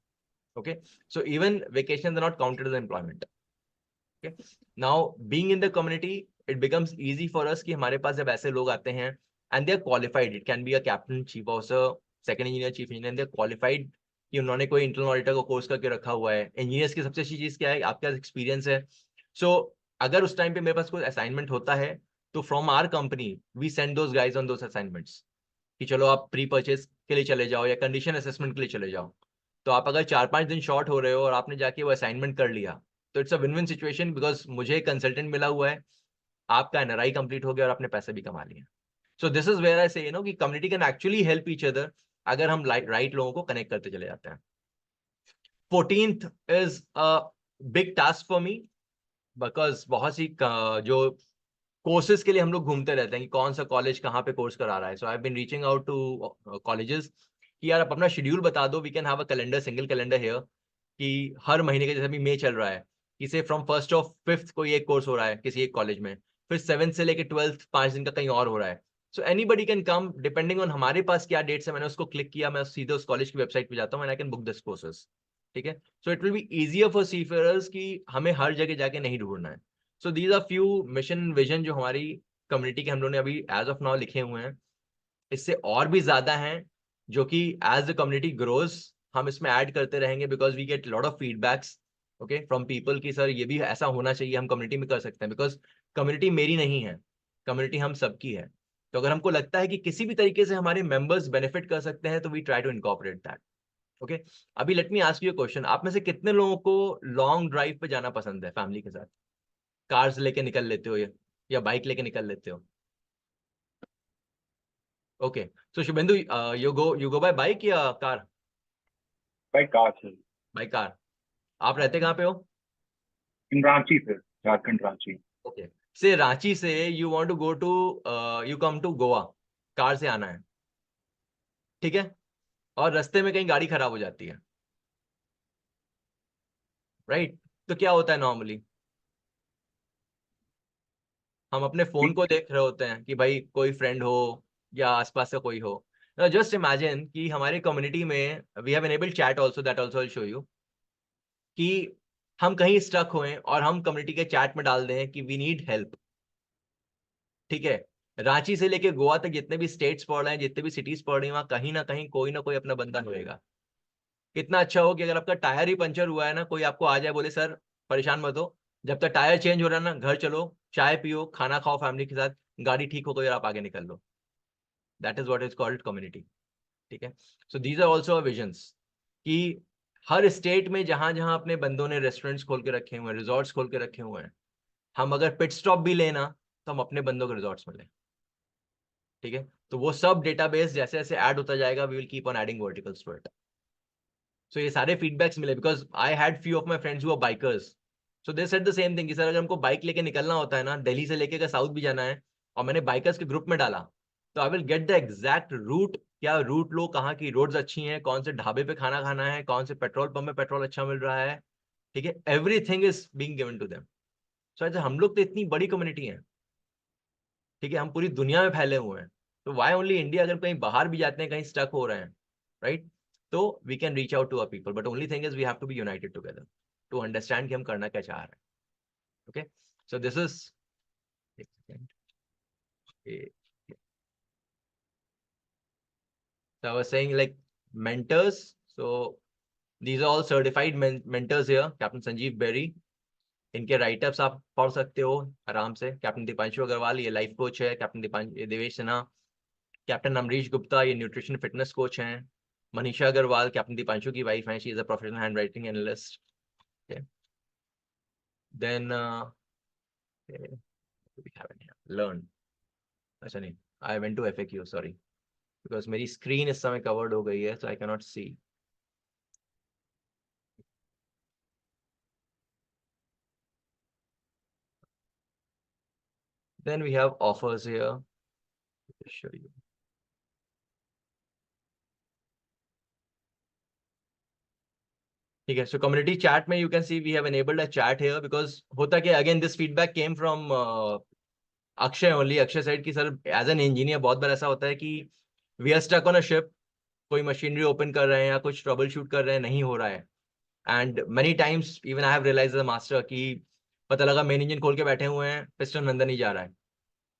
Okay, so even vacation are not counted as employment. Okay, now being in the community, it becomes easy for us कि हमारे पास जब ऐसे लोग आते हैं and they are qualified, it can be a captain, chief officer, second engineer, chief engineer, they are qualified कि उन्होंने कोई इंटरनल ऑडिटर का कोर्स करके रखा हुआ है। इंजीनियर्स की सबसे अच्छी चीज क्या है? आपका एक्सपीरियंस है। सो अगर उस टाइम पे मेरे पास कोई असाइनमेंट होता है, तो from our company we send those guys on those assignments कि चलो आप प्री परचेज के लिए चले जाओ या कंडीशन असेसमेंट के लिए चले जाओ। तो आप अगर 4-5 दिन शॉर्ट हो रहे हो और आपने जाके वो असाइनमेंट कर लिया, तो it's a win win situation, because मुझे कंसल्टेंट मिला हुआ है, आपका एनआरआई कंप्लीट हो गया और आपने पैसे भी कमा लिए। So this is where I say कि community can actually help each other अगर हम राइट लोगों को कनेक्ट करते चले जाते हैं। 14th is a big task for me, because बहुत सी जो कोर्सेज के लिए हम लोग घूमते रहते हैं कि कौन सा कॉलेज कहाँ पे कोर्स करा रहा है। So I have been reaching out to colleges कि यार आप अपना शेड्यूल बता दो, we can have a calendar, single calendar here, कि हर महीने के, जैसे अभी मई चल रहा है, कि से फ्रॉम 1st of 5th कोई एक कोर्स हो रहा है किसी एक कॉलेज में, फिर 7th से लेके 12th 5 दिन का कहीं और हो रहा है। So anybody can come, depending on हमारे पास क्या डेट्स है, मैंने उसको क्लिक किया, मैं सीधे उस कॉलेज की वेबसाइट पे जाता हूँ and I can book this courses, ठीक है। So it will be easier for seafarers कि हमें हर जगह जाके नहीं ढूंढना है। So these are few mission vision जो हमारी कम्युनिटी के हम लोगों ने अभी एज ऑफ नाउ लिखे हुए हैं। इससे और भी ज्यादा हैं जो कि एज द कम्युनिटी ग्रोज हम इसमें ऐड करते रहेंगे, because we get lot of feedbacks, okay, from people कि सर ये भी ऐसा होना चाहिए, हम कम्युनिटी में कर सकते हैं, बिकॉज कम्युनिटी मेरी नहीं है, कम्युनिटी हम सबकी है। तो अगर हमको लगता है कि किसी भी तरीके से हमारे मेंबर्स बेनिफिट कर सकते हैं, तो we try to incorporate that. Okay, अभी let me ask you question, आप में से कितने लोगों को लॉन्ग ड्राइव पे जाना पसंद है फैमिली के साथ? कार्स लेके निकल लेते हो या बाइक लेके निकल लेते हो? Okay, so Shubhendu, you go by bike या कार? बाई कार से। By car. आप रहते कहाँ पे हो? इन रांची से, झारखंड रांची। ओके, से रांची से you want to go to you come to Goa, car से आना है, ठीक है, और रास्ते में कहीं गाड़ी खराब हो जाती है, राइट? तो क्या होता है नॉर्मली, हम अपने फोन को देख रहे होते हैं कि भाई कोई फ्रेंड हो या आसपास का कोई हो। जस्ट इमेजिन कि हमारी कम्युनिटी में we have enabled chat also, that also I will show you, कि हम कहीं स्टक हुए और हम कम्युनिटी के चैट में डाल दें कि वी नीड हेल्प, ठीक है। रांची से लेके गोवा तक जितने भी स्टेट्स पड़ रहे हैं, जितने भी सिटीज पड़ रही हैं, वहां कहीं ना कोई अपना बंदा होएगा। कितना अच्छा हो कि अगर आपका टायर ही पंचर हुआ है ना, कोई आपको आ जाए बोले सर परेशान मत हो, जब तक टायर चेंज हो रहा है ना, घर चलो, चाय पियो, खाना खाओ फैमिली के साथ, गाड़ी ठीक हो गई और आप आगे निकल लो। That is what is called community, ठीक है। So these are also visions कि हर स्टेट में जहां जहां अपने बंदों ने रेस्टोरेंट्स खोल के रखे हुए हैं, रिजॉर्ट्स खोल के रखे हुए हैं, हम अगर पिट स्टॉप भी लेना तो हम अपने बंदों के रिजॉर्ट्स में लें, ठीक है। तो वो सब डेटाबेस जैसे जैसे ऐड होता जाएगा, we will keep on adding verticals to it. So ये सारे फीडबैक्स मिले because I had few of my friends who are bikers, so they said the same thing कि सर अगर हमको बाइक लेके निकलना होता है ना, दिल्ली से लेके अगर साउथ भी जाना है, और मैंने बाइकर्स के ग्रुप में डाला, तो I will get the exact route, क्या रूट लो, कहाँ की रोड्स अच्छी हैं, कौन से ढाबे पे खाना खाना है, कौन से पेट्रोल पंप में पेट्रोल अच्छा मिल रहा है, ठीक है। Everything is being given to them. So हम लोग तो इतनी बड़ी कम्युनिटी है, ठीक है, हम पूरी दुनिया में फैले हुए हैं, तो वाई ओनली इंडिया? अगर कहीं बाहर भी जाते हैं, कहीं स्टक हो रहे हैं, राइट, तो we can reach out to our people, but only thing is we have to be united together to understand कि हम करना क्या चाह रहे हैं। ओके, सो दिस इज एक second, so I was saying like mentors, so these are all certified mentors here. Captain Sanjeev Berry, इनके write-ups आप पढ़ सकते हो आराम से। कैप्टन दीपांशु अग्रवाल ये लाइफ कोच है, कैप्टन देवेश सिन्हा, कैप्टन अमरीश गुप्ता ये न्यूट्रिशन फिटनेस कोच हैं, मनीषा अग्रवाल कैप्टन दीपांशु की वाइफ हैं, she is a professional handwriting analyst. Then learn, अच्छा नहीं, I went to FAQ, sorry, because मेरी स्क्रीन इस समय कवर्ड हो गई है, so I can not see. Then we have offers here. Let me show you. ठीक है, सो कम्युनिटी चैट में you can see we have enabled a chat here because होता क्या, again this feedback came from Akshay only. Akshay said कि sir as an engineer बहुत बार ऐसा होता है कि we are stuck on a ship, कोई मशीनरी ओपन कर रहे हैं या कुछ ट्रबल शूट कर रहे हैं, नहीं हो रहा है, and many times even I have realized the master कि पता लगा मेन इंजन खोल के बैठे हुए हैं, पिस्टन अंदर नहीं जा रहा है,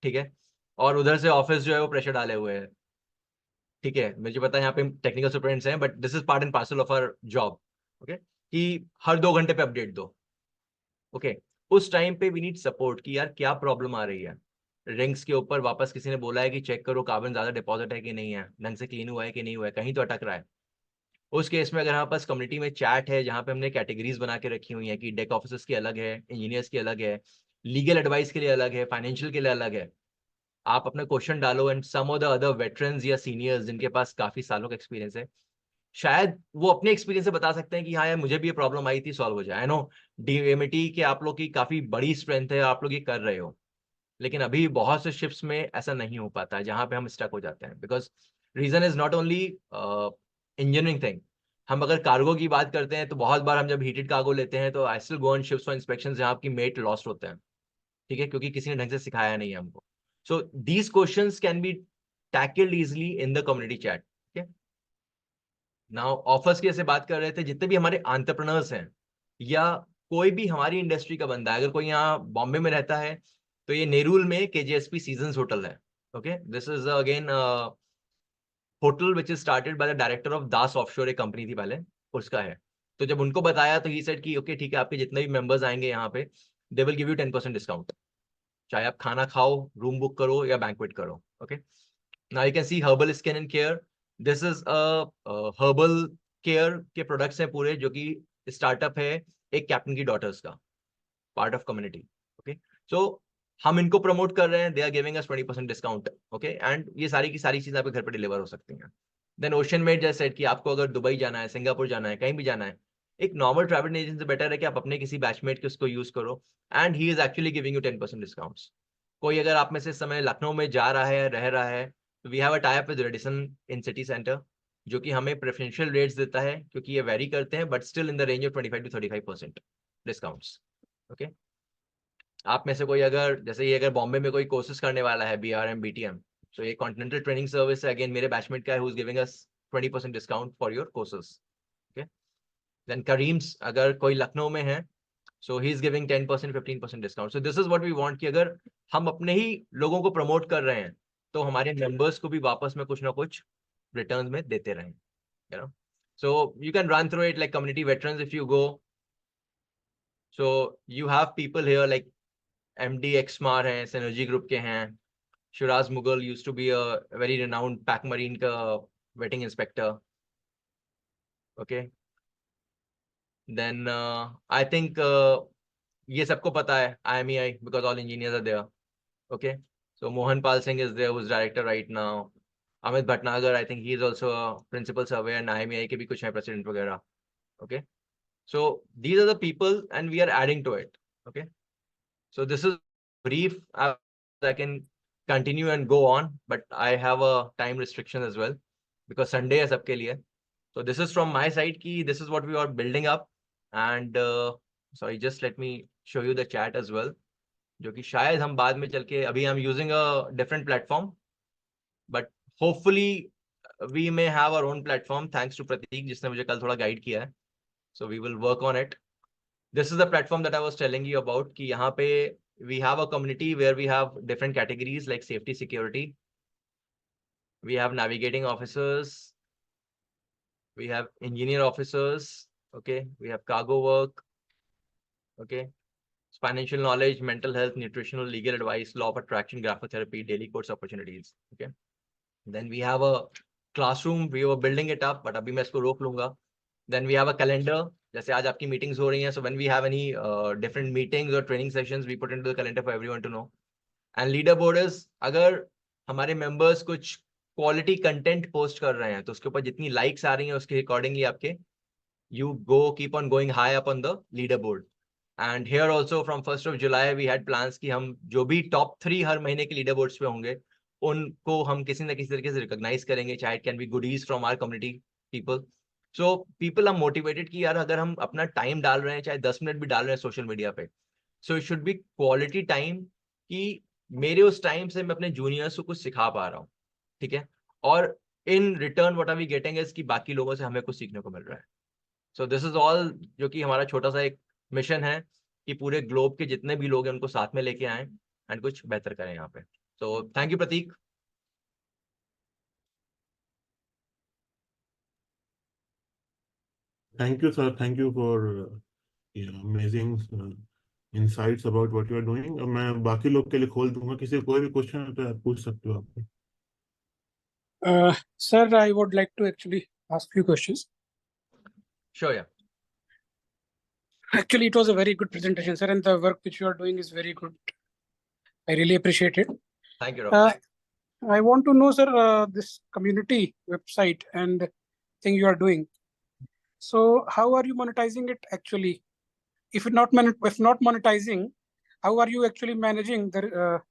ठीक है, और उधर से ऑफिस जो है वो प्रेशर डाले हुए है, ठीक है। मुझे पता है यहाँ पे टेक्निकल सुपरिटेंडेंट्स हैं, but this is part and parcel of our job, okay, कि हर 2 घंटे पे अपडेट दो, ओके। उस टाइम पे वी नीड सपोर्ट कि यार क्या प्रॉब्लम आ रही है, रिंग्स के ऊपर वापस किसी ने बोला है कि चेक करो कार्बन ज्यादा डिपॉजिट है कि नहीं है, ढंग से क्लीन हुआ है कि नहीं हुआ है, कहीं तो अटक रहा है। उस केस में अगर हमारे पास कम्युनिटी में चैट है जहाँ पे हमने कैटेगरीज बना के रखी हुई है कि डेक ऑफिसर्स की अलग है, इंजीनियर्स की अलग है, लीगल एडवाइस के लिए अलग है, फाइनेंशियल के लिए अलग है, आप अपना क्वेश्चन डालो and some of the other veterans या सीनियर्स जिनके पास काफी सालों का एक्सपीरियंस है, शायद वो अपने एक्सपीरियंस से बता सकते हैं कि हाँ यार मुझे भी ये प्रॉब्लम आई थी, सॉल्व हो जाए। आई नो डीएमटी के आप लोग की काफी बड़ी स्ट्रेंथ है, आप लोग ये कर रहे हो, लेकिन अभी बहुत से शिप्स में ऐसा नहीं हो पाता है जहां पे हम स्टक हो जाते हैं, because reason is not only engineering thing. हम अगर कार्गो की बात करते हैं तो बहुत बार हम जब हीटेड कार्गो लेते हैं तो I still go on ships for inspections जहां आपकी मेट लॉस्ट होते हैं, ठीक है, क्योंकि किसी ने ढंग से सिखाया नहीं है हमको। So these questions can be tackled easily in the community chat, ठीक है। नाउ ऑफर्स की ऐसे बात कर रहे थे, जितने भी हमारे एंटरप्रेन्योर्स हैं या कोई भी हमारी इंडस्ट्री का बंदा है, अगर कोई यहाँ बॉम्बे में रहता है तो ये नेरूल में KJSP सीजन्स होटल है, okay, this is again hotel which is started by the director of Das offshore, एक कंपनी थी पहले, उसका है। तो जब उनको बताया तो ही सेड कि ओके ठीक है, आपके जितने भी मेंबर्स आएंगे यहाँ पे they will give you 10% discount, चाहे आप खाना खाओ, रूम बुक करो या बैंक्वेट करो, okay. Now you can C herbal skin and care, this is herbal care के प्रोडक्ट्स हैं पूरे, जो कि स्टार्टअप है एक कैप्टन की डॉटर्स का, part of community, okay. So हम इनको प्रमोट कर रहे हैं, they are giving us 20% discount, okay, and ये सारी की सारी चीजें आपके घर पर डिलीवर हो सकती हैं। देन ओशन मेड जैसे कि आपको अगर दुबई जाना है, सिंगापुर जाना है, कहीं भी जाना है, एक नॉर्मल ट्रैवल एजेंट से बेटर है कि आप अपने किसी बैचमेट के उसको यूज करो, and he is actually giving you 10% discounts. कोई अगर आप में से इस समय लखनऊ में जा रहा है, रह रहा है, तो we have a tie up with Radisson in city centre, जो कि हमें प्रेफरेंशियल रेट्स देता है, क्योंकि ये वेरी करते हैं, but still in the range of 25 to 35% discounts. Okay, आप में से कोई अगर, जैसे ये अगर बॉम्बे में कोई कोर्सेज करने वाला है, BRM BTM, तो ये कॉन्टिनेंटल ट्रेनिंग सर्विस है, अगेन मेरे बैचमेट का है, who is giving us 20% discount for your courses. Okay, then Karim's अगर कोई लखनऊ में है, so he is giving 10% 15% discount. So this is what we want कि अगर हम अपने ही लोगों को प्रमोट कर रहे हैं, तो हमारे मेंबर्स को भी वापस में कुछ ना कुछ रिटर्न में देते रहें, you know. So you can run through it like community veterans if you go. So you have people here like MD Exmar हैं, Synergy Group के हैं, Shiraz Mughal used to be a very renowned pack marine का vetting inspector. Okay. Then I think ये सबको पता है IMEI because all engineers are there. Okay, so Mohan Pal Singh is there, who's director right now. Amit Bhatnagar, I think he is also a principal surveyor, and IMEI के भी कुछ हैं president वगैरह. Okay, so these are the people, and we are adding to it. Okay, so this is brief. I can continue and go on, but I have a time restriction as well because Sunday है सबके लिए. So this is from my side कि this is what we are building up, and sorry, just let me show you the chat as well, जो कि शायद हम बाद में चल के, अभी हम using a different platform, but hopefully we may have our own platform thanks to Prateek, जिसने मुझे कल थोड़ा गाइड किया है. So we will work on it. This is the platform that I was telling you about कि यहाँ पे we have a community where we have different categories like safety security, we have navigating officers, we have engineer officers, okay, we have cargo work, okay, financial knowledge, mental health, nutritional, legal advice, law of attraction, graphotherapy, daily course opportunities. Okay, then we have a classroom, we were building it up, but abhi main isko rok lunga. Then we have a calendar, jaise aaj aapki meetings ho rahi hain, so when we have any different meetings or training sessions, we put into the calendar for everyone to know. And leaderboard is, agar hamare members kuch quality content post कर रहे हैं, तो उसके ऊपर जितनी likes आ रही हैं उसके accordingly आपके you go keep on going high up on the leaderboard. And here also from 1st of July we had plans कि हम जो भी top 3 हर महीने के leader boards पे होंगे, उनको हम किसी ना किसी तरीके से recognize करेंगे, चाहे it can be goodies from our community people. So people are motivated कि यार अगर हम अपना time डाल रहे हैं, चाहे 10 मिनट भी डाल रहे हैं social media पे, so it should be quality time कि मेरे उस time से मैं अपने juniors को कुछ सिखा पा रहा हूँ, ठीक है, और in return what are we getting is कि बाकी लोगों से हमें कुछ सीखने को मिल रहा है. So this is all जो कि हमारा छोटा सा एक मिशन है कि पूरे ग्लोब के जितने भी लोग हैं उनको साथ में लेके आए एंड कुछ बेहतर करें यहाँ पे. So thank you Prateek. Thank you, sir. Thank you for amazing insights about what you are doing. अब मैं बाकी लोग के लिए खोल दूंगा, किसी कोई भी क्वेश्चन है तो आप पूछ सकते हो आप. Sir, I would like to actually ask few questions. Sure, yeah. Actually, it was a very good presentation, sir, and the work which you are doing is very good. I really appreciate it. Thank you, Rob. I want to know, sir, this community website and thing you are doing. So how are you monetizing it actually? If not monetizing, how are you actually managing the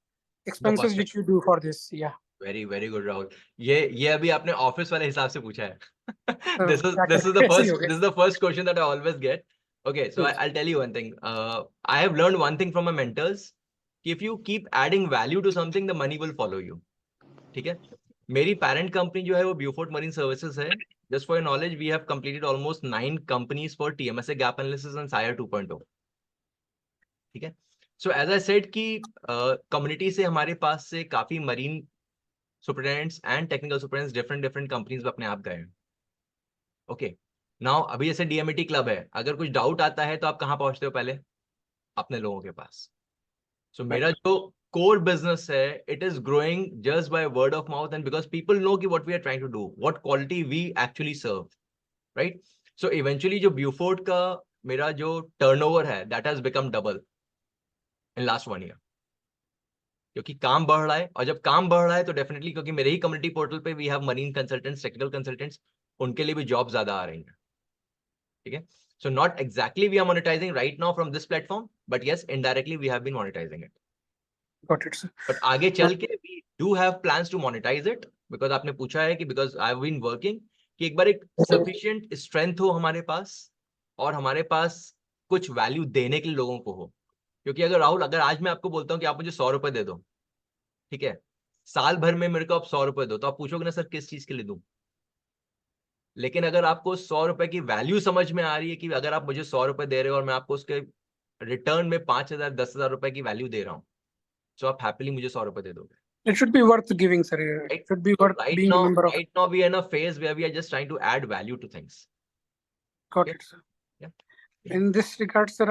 expenses which you do for this? Yeah. Very good, Rahul. ये अभी आपने office वाले हिसाब से पूछा है. This is the first question that I always get. Okay, so I'll tell you one thing. I have learned one thing from my mentors. If you keep adding value to something, the money will follow you. ठीक है. मेरी parent company जो है वो Beaufort Marine Services है. Just for your knowledge, we have completed almost 9 companies for TMSA gap analysis and SIRE 2.0. ठीक है. So as I said कि community से हमारे पास से काफी marine superintendents and technical superintendents different companies में अपने आप गए. Okay. Now अभी जैसे DMT club है, अगर कुछ डाउट आता है तो आप कहाँ पहुंचते हो पहले? अपने लोगों के पास. So मेरा जो core business है, it is growing just by word of mouth and because people know कि what we are trying to do, what quality we actually serve, right? So eventually जो Beaufort का मेरा जो turnover है, that has become double in last 1 year. क्योंकि काम बढ़ रहा है और जब काम बढ़ रहा है तो डेफिनेटली क्योंकि मेरे ही कम्युनिटी पोर्टल पे we have marine consultants, technical consultants, उनके लिए भी जॉब ज्यादा आ रही हैं. ठीक है. So not exactly we are monetizing right now from this platform, but yes, indirectly we have been monetizing it. Got it, sir. But आगे चल के we do have plans to monetize it, because आपने पूछा है कि because I've been working कि एक बार एक sufficient strength हो हमारे पास और हमारे पास कुछ वैल्यू देने के लिए लोगों को हो. क्योंकि अगर राहुल, अगर आज मैं आपको बोलता हूँ कि आप मुझे 100 रुपए दे दो, ठीक है, साल भर में मेरे को आप 100 रुपए दो, तो आप पूछोगे ना सर किस चीज के लिए दूं. लेकिन अगर आपको 100 रुपए की वैल्यू समझ में आ रही है कि अगर आप मुझे 100 रुपए दे रहे हो और मैं आपको उसके रिटर्न में 5,000 10,000 रुपए की वैल्यू दे रहा हूँ, तो आप हैप्पीली मुझे 100 रुपए दे दोगे. It should be worth giving, sir. It should be worth Right being a now, member of. right now we are in a phase where we are just trying to add value to things. Got Yeah. it, sir. Yeah. In this regard, sir,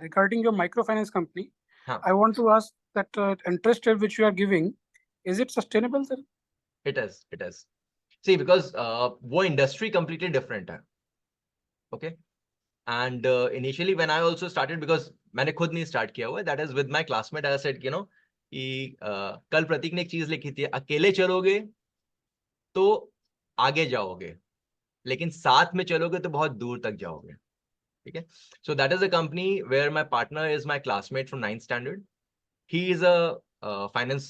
regarding your microfinance company, Huh. I want to ask that interest rate which you are giving, is it sustainable, sir? It is. It is. See, because वो industry completely different है. Okay. And initially when I also started, because मैंने खुद नहीं start किया हुआ, that is with my classmate, I said, you know, कि कल प्रतीक ने एक चीज लिखी थी, अकेले चलोगे तो आगे जाओगे, लेकिन साथ में चलोगे तो बहुत दूर तक जाओगे. ठीक है. So that is a company where my partner is my classmate from 9th standard. He is a finance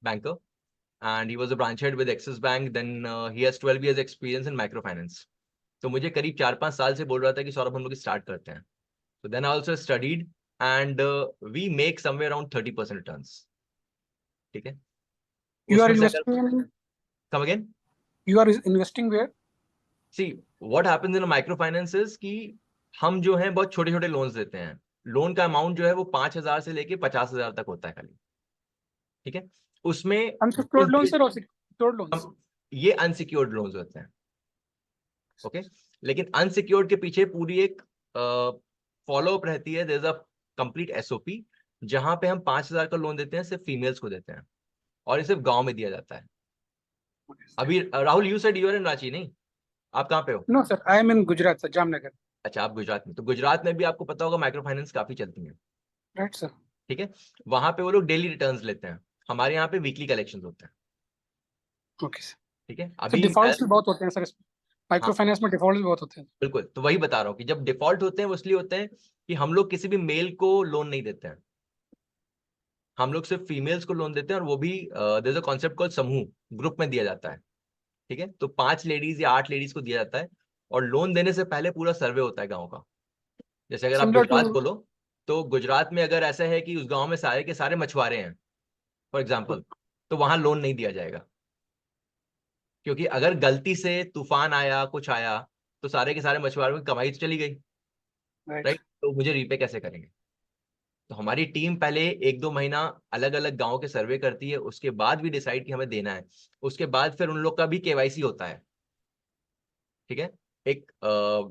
banker and he was a branch head with Axis Bank. Then he has 12 years experience in microfinance. तो मुझे करीब 4-5 साल से बोल रहा था कि सौरभ हम लोग स्टार्ट करते हैं. So then I also studied and we make somewhere around 30% returns. ठीक है. You are उसमें से investing in, come again? you are investing where? See, what happens in a microfinance is कि हम जो हैं बहुत छोटे छोटे लोन्स देते हैं. लोन का अमाउंट जो है वो 5,000 से लेके 50,000 तक होता है खाली. ठीक है. उसमें Unsecured loans, sir, or secured loans? ये अनसिक्योर्ड लोन्स होते हैं. ओके. लेकिन अनसिक्योर्ड के पीछे पूरी एक फॉलो अप रहती है. There is a complete SOP जहां पे हम 5,000 का लोन देते हैं, सिर्फ फीमेल्स को देते हैं और ये सिर्फ गांव में दिया जाता है. अभी Rahul, you said you are in Ranchi, नहीं? आप कहाँ पे हो? No, sir, I am in Gujarat, sir, Jamnagar. अच्छा, आप गुजरात में. तो गुजरात में भी आपको पता होगा माइक्रो फाइनेंस काफी चलती है. Right, sir. ठीक है. वहां पे वो लोग डेली रिटर्न्स लेते हैं. हमारे यहाँ पे वीकली कलेक्शंस होते हैं. Okay, sir. ठीक है. So अभी defaults भी बहुत होते हैं, sir. Microfinance में defaults भी बहुत होते हैं. बिल्कुल. तो वही बता रहा हूँ कि जब डिफॉल्ट होते हैं वो इसलिए होते हैं कि हम लोग किसी भी मेल को लोन नहीं देते हैं. हम लोग सिर्फ फीमेल्स को लोन देते हैं और वो भी there is a concept called समूह, ग्रुप में दिया जाता है. ठीक है. तो 5 लेडीज या 8 लेडीज को दिया जाता है और लोन देने से पहले पूरा सर्वे होता है गांव का. जैसे अगर आप Similar गुजरात to- बोलो तो गुजरात में अगर ऐसा है कि उस गांव में सारे के सारे मछुआरे हैं फॉर एग्जांपल, तो वहां लोन नहीं दिया जाएगा. क्योंकि अगर गलती से तूफान आया, कुछ आया, तो सारे के सारे मछुआरों की कमाई तो चली गई. Right. राइट. तो मुझे रीपे कैसे करेंगे? तो हमारी टीम पहले 1-2 महीना अलग अलग गांव के सर्वे करती है, उसके बाद भी डिसाइड कि हमें देना है. उसके बाद फिर उन लोग का भी केवाईसी होता है. ठीक है. एक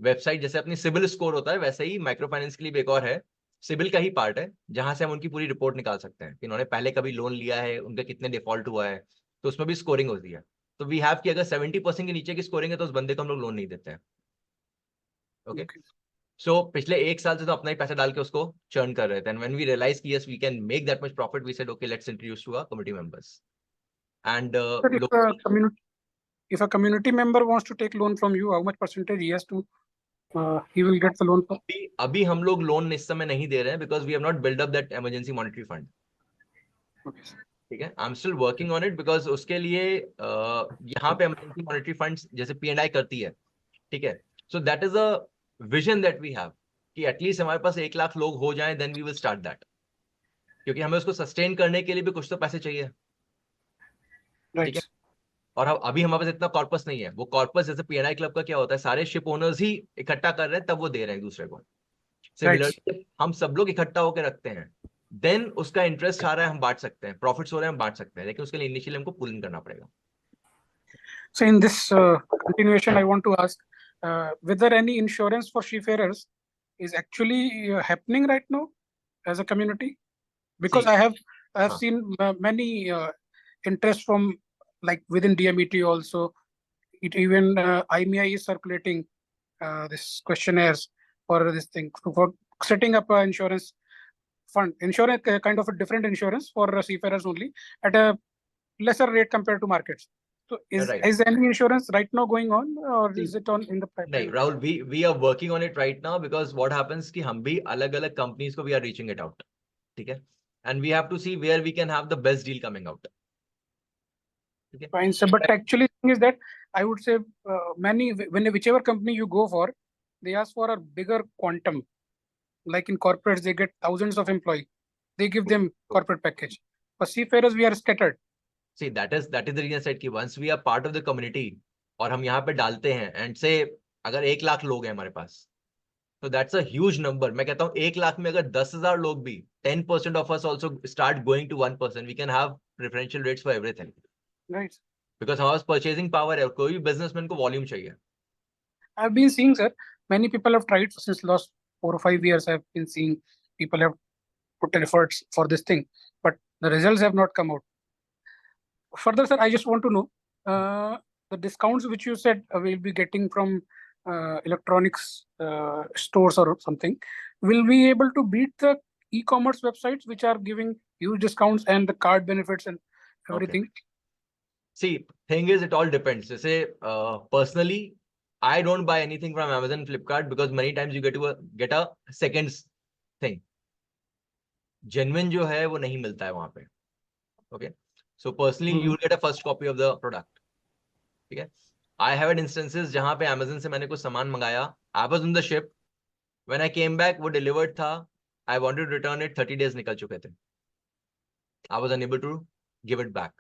वेबसाइट जैसे अपनी सिबिल स्कोर होता है, वैसे ही माइक्रो फाइनेंस के लिए भी एक और है, सिबिल का ही पार्ट है, जहां से हम उनकी पूरी रिपोर्ट निकाल सकते हैं कि इन्होंने पहले कभी लोन लिया है, उनका कितने डिफॉल्ट हुआ है, तो उसमें भी स्कोरिंग होती है. तो वी हैव कि अगर 70% के नीचे की स्कोरिंग है तो उस बंदे को हम लोग लोन नहीं देते हैं. ओके. सो पिछले 1 साल से तो अपना ही पैसा डाल के उसको चर्न कर रहे थे. एंड व्हेन वी रियलाइज कि yes we can make that much profit, we said okay let's introduce to our committee members. एंड Sir, if a community member wants to take loan from you, how much percentage he has to, he will get the loan for? अभी हम लोग loan इस समय नहीं दे रहे हैं because we have not build up that emergency monetary fund. Okay, sir. ठीक है. I am still working on it because उसके लिए यहाँ पे इमरजेंसी मॉनेटरी फंड्स जैसे P&I करती है. ठीक है. So that is a vision that we have कि एटलीस्ट हमारे पास 1 लाख लोग हो जाएं, then we will start that. क्योंकि हमें उसको सस्टेन करने के लिए भी कुछ तो पैसे चाहिए. Right. ठीक है. और अभी हमारे पास इतना कॉर्पस नहीं है. वो कॉर्पस जैसे P&I क्लब का क्या होता है, सारे शिप ओनर्स ही इकट्ठा कर रहे हैं तब वो दे रहे हैं एक दूसरे को. सिमिलरली हम सब लोग इकट्ठा होकर रखते हैं, देन उसका इंटरेस्ट आ रहा है हम बांट सकते हैं, प्रॉफिट्स हो रहे हैं हम बांट सकते हैं, लेकिन उसके लिए इनिशियली हमको पुल इन करना पड़ेगा. So in this continuation, I want to ask whether any insurance for seafarers is actually happening right now as a community, because See, I have seen many interest from like within DMET also. It even IMEI is circulating this questionnaires for this thing for setting up an insurance fund, insurance kind of a different insurance for seafarers only at a lesser rate compared to markets. So Right. is any insurance right now going on, or See, is it on in the नहीं pipeline? Rahul, we are working on it right now because what happens कि हम भी अलग-अलग companies को we are reaching it out, ठीक है? And we have to see where we can have the best deal coming out. Okay. Fine, sir. But actually, thing is that I would say whichever company you go for, they ask for a bigger quantum. Like in corporates, they get thousands of employees. They give them corporate package. For seafarers, we are scattered. See, that is the reason I said कि once we are part of the community और हम यहाँ पे डालते हैं and say अगर 1 लाख लोग हैं हमारे पास, so that's a huge number. मैं कहता हूँ 1 लाख में अगर 10,000 लोग भी 10% of us also start going to 1%, we can have preferential rates for everything. Right. Because हमारे पास purchasing power है, कोई भी businessman को volume चाहिए. I've been seeing, sir, many people have tried since last 4 or 5 years. I've been seeing people have put efforts for this thing, but the results have not come out. Further, sir, I just want to know the discounts which you said we'll be getting from electronics stores or something. Will we be able to beat the e-commerce websites which are giving huge discounts and the card benefits and everything? Okay. See, thing is, it all depends. Say, personally, I don't buy anything from Amazon, Flipkart because many times you get a second thing. Genuine जो है वो नहीं मिलता है वहाँ पे. Okay. So personally, you will get a first copy of the product. ठीक है. I have had instances जहाँ पे Amazon से मैंने कुछ सामान मंगाया. I was on the ship. When I came back, वो delivered था. I wanted to return it. 30 days निकल चुके थे. I was unable to give it back.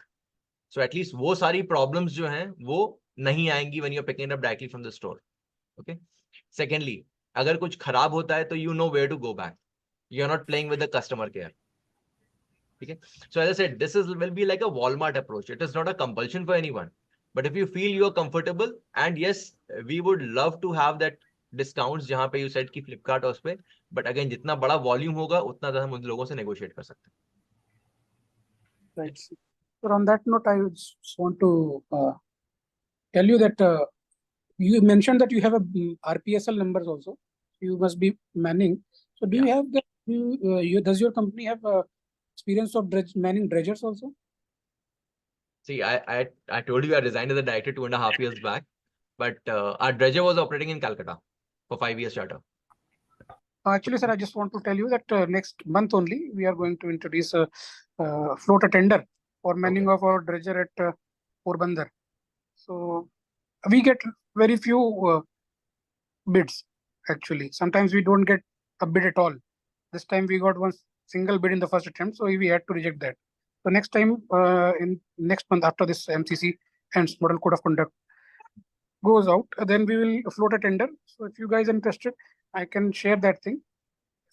So at least वो सारी problems जो हैं वो नहीं आएंगी when you're picking it up directly from the store. Okay. Secondly, अगर कुछ खराब होता है तो you know where to go back. You're not playing with the customer care. Okay. So as I said, this will be like a Walmart approach. It is not a compulsion for anyone. But if you feel you are comfortable, and yes, we would love to have that discounts जहाँ पे you said कि Flipkart और उस पे, but again जितना बड़ा volume होगा उतना ज़्यादा हम उन लोगों से negotiate कर सकते हैं. Right. So on that note, I just want to tell you that you mentioned that you have a RPSL numbers also. You must be manning. So do you have the does your company have experience of manning dredgers also? See, I told you I resigned as a director 2.5 years back, but our dredger was operating in Calcutta for 5 years charter. Actually, sir, I just want to tell you that next month only we are going to introduce a float a tender for manning of our dredger at Porbandar. So we get very few bids actually. Sometimes we don't get a bid at all. This time we got one single bid in the first attempt, so we had to reject that. So next time, in next month after this MCC ends, Model Code of Conduct goes out, then we will float a tender. So if you guys are interested, I can share that thing.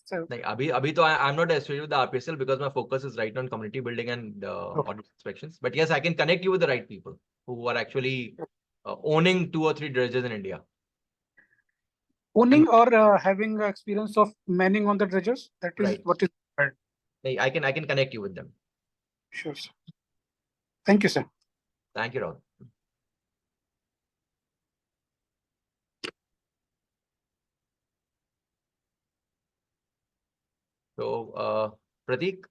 So Like abhi to I'm not associated with the RPSL because my focus is right on community building and audit inspections. But yes, I can connect you with the right people who are actually owning 2 or 3 dredges in India. owning or having experience of manning on the dredgers, that is Right. what is required. I can connect you with them. Sure, sir. Thank you, sir. Thank you, Rahul. So, Prateek.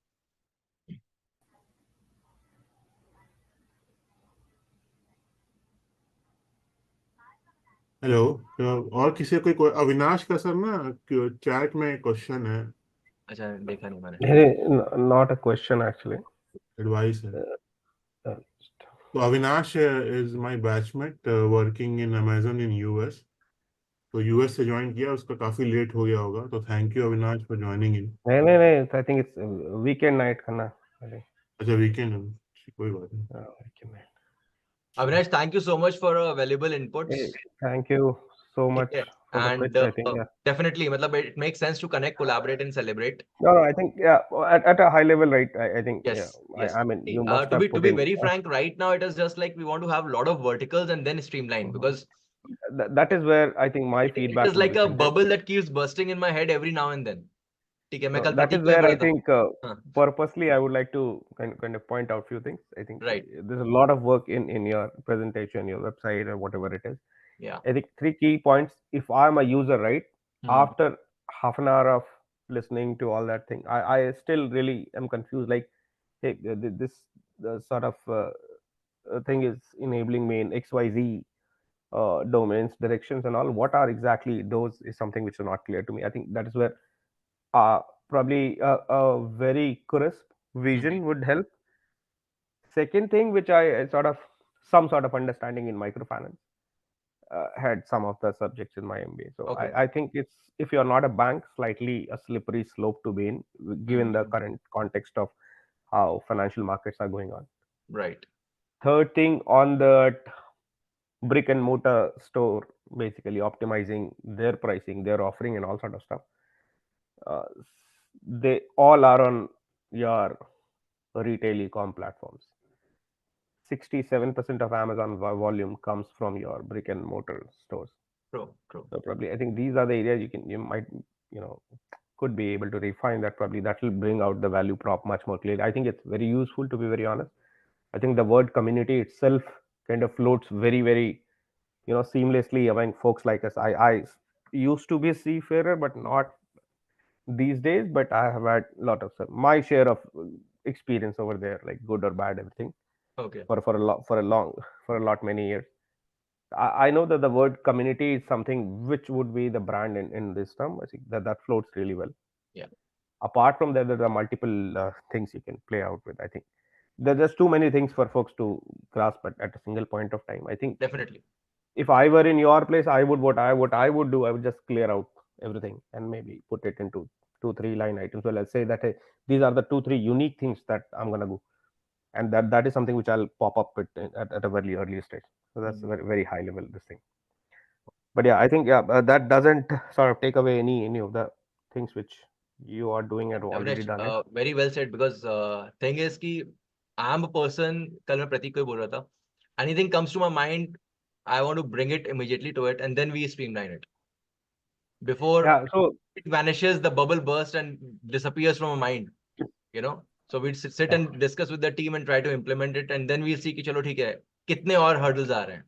Hello, और किसी कोई अविनाश का sir ना chat में question है. अच्छा, देखा नहीं मैंने. Not a question actually. Advice है. तो Avinash is my batchmate working in Amazon in US. तो यूएस से ज्वाइन किया, उसका काफी लेट हो गया होगा. तो thank you Avinash for joining in. नहीं, I think it's weekend night खाना. अच्छा, वीकेंड, कोई बात नहीं. Weekend night. Avinash, thank you so much for valuable inputs. Hey, thank you so much Yeah. for the And pitch, I think. Yeah. definitely, matlab, it makes sense to connect, collaborate, and celebrate. No, I think at a high level, right? I think Yes, yes. I mean, See, you must to have be put in, very frank, right now it is just like we want to have a lot of verticals and then streamline because that is where I think my it feedback is would like be a centered. bubble that keeps bursting in my head every now and then. ठीक है, मैं कल That is प्रतीक को ये where I बोला था. think purposely I would like to kind of point out few things. I think Right. there's a lot of work in your presentation, your website, or whatever it is. Yeah. I think 3 key points. If I'm a user, right, after half an hour of listening to all that thing, I still really am confused. Like, hey, this sort of thing is enabling me in XYZ domains, directions, and all. What are exactly those is something which is not clear to me. I think that is where probably a very crisp vision would help. Second thing, which I sort of some sort of understanding in microfinance, had some of the subjects in my MBA. So Okay. I think it's, if you're not a bank, slightly a slippery slope to be in, given the current context of how financial markets are going on. Right. Third thing, on the brick and mortar store, basically optimizing their pricing, their offering, and all sort of stuff. Uh, they all are on your retail e-com platforms. 67% of Amazon volume comes from your brick and mortar stores. True. True. So probably I think these are the areas you might, could be able to refine that. Probably that will bring out the value prop much more clearly. I think it's very useful, to be very honest. I think the word community itself kind of floats very, very, seamlessly among folks like us. I used to be a seafarer, but not these days. But I have had a lot of my share of experience over there, like good or bad, everything. Okay. For a lot many years. I know that the word community is something which would be the brand in this term. I think that floats really well. Yeah. Apart from that, there are multiple things you can play out with. I think there's too many things for folks to grasp at a single point of time. I think Definitely. if I were in your place, I would what I would do. I would just clear out everything and maybe put it into 2-3 line items. So let's say that, hey, these are the 2-3 unique things that I'm gonna do, and that is something which I'll pop up with at a very early stage. So that's a very, very high level this thing. But yeah, I think that doesn't sort of take away any of the things which you are doing and already Avinash, done it. very well said, because thing is कि I'm a person, कल मैं प्रतीक को ही बोल रहा था, anything comes to my mind, I want to bring it immediately to it, and then we streamline it. Before So it vanishes, the bubble bursts and disappears from our mind, So we'd sit and discuss with the team and try to implement it, and then we'll see कि चलो ठीक है, कितने और hurdles आ रहे हैं.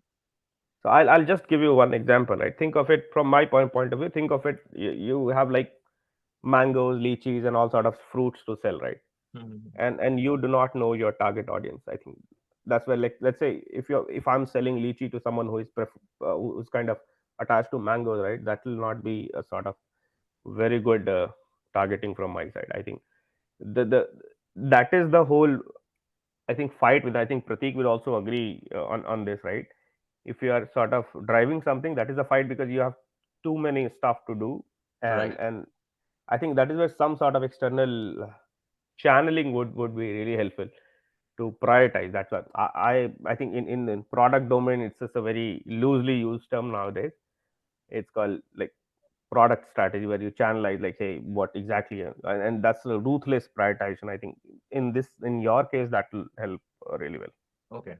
So I'll just give you one example. Right? Think of it from my point of view. Think of it, you have like mangoes, lychees, and all sort of fruits to sell, right? And you do not know your target audience. I think that's where, like, let's say if I'm selling lychee to someone who is who's kind of attached to mangoes, right? That will not be a sort of very good targeting from my side. I think the that is the whole, I think, fight with. I think Prateek will also agree on this, right? If you are sort of driving something, that is a fight because you have too many stuff to do, and I think that is where some sort of external channeling would be really helpful to prioritize. That's what I think in the product domain, it's just a very loosely used term nowadays. It's called like product strategy, where you channelize, like, say, what exactly, and that's a ruthless prioritization. I think in your case, that will help really well. Okay.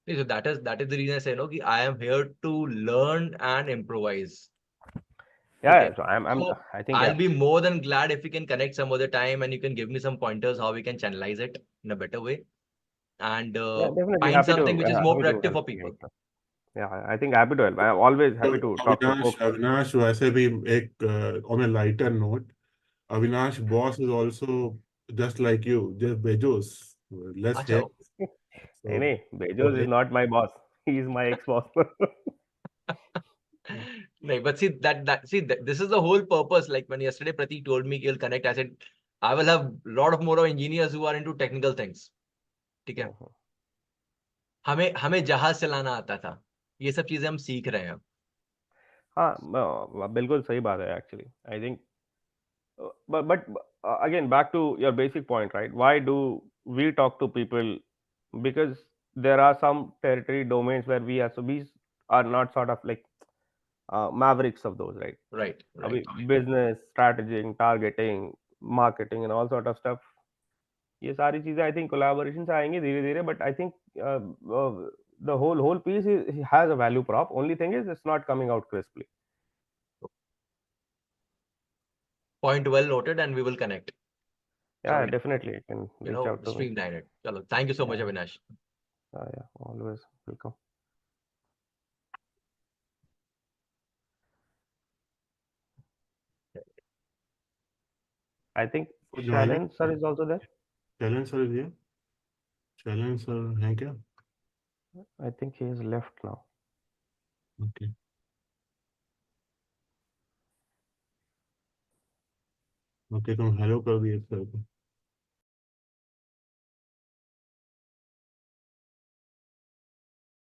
So that is the reason I say, कि I am here to learn and improvise. Yeah, Okay. so So I think I'll be more than glad if we can connect some other time and you can give me some pointers how we can channelize it in a better way, and definitely find happy something to which is more happy to productive help for people. Yeah, I think happy to help. I'm always happy to talk to folks. Avinash वैसे भी एक on a lighter note, Avinash boss is also just like you, Jeff Bezos, less अच्छा. hair. Nee, Bezos is not my boss. He is my ex-boss. No, but see this is the whole purpose. Like when yesterday Prateek told me he'll connect, I said I will have a lot of more engineers who are into technical things. ठीक है. हमें जहाज चलाना आता था, ये सब चीजें हम सीख रहे हैं. हाँ, बिल्कुल सही बात है actually. I think, but again, back to your basic point, right? Why do we talk to people? Because there are some territory domains where we are not sort of like mavericks of those, right? Right. Business, strategy, targeting, marketing, and all sort of stuff. ये सारी चीजें I think collaboration से आएंगी धीरे धीरे, but I think the whole piece has a value prop. Only thing is it's not coming out crisply. Point well noted, and we will connect. Yeah, So, definitely you can reach out to me. streamline it. Chalo, thank you so much, Avinash. Yeah, always welcome. I think Shalin sir is also there. Shalin sir is here. Shalin sir हैं क्या? I think he is left now. Okay. Okay तुम hello कर दिए sir को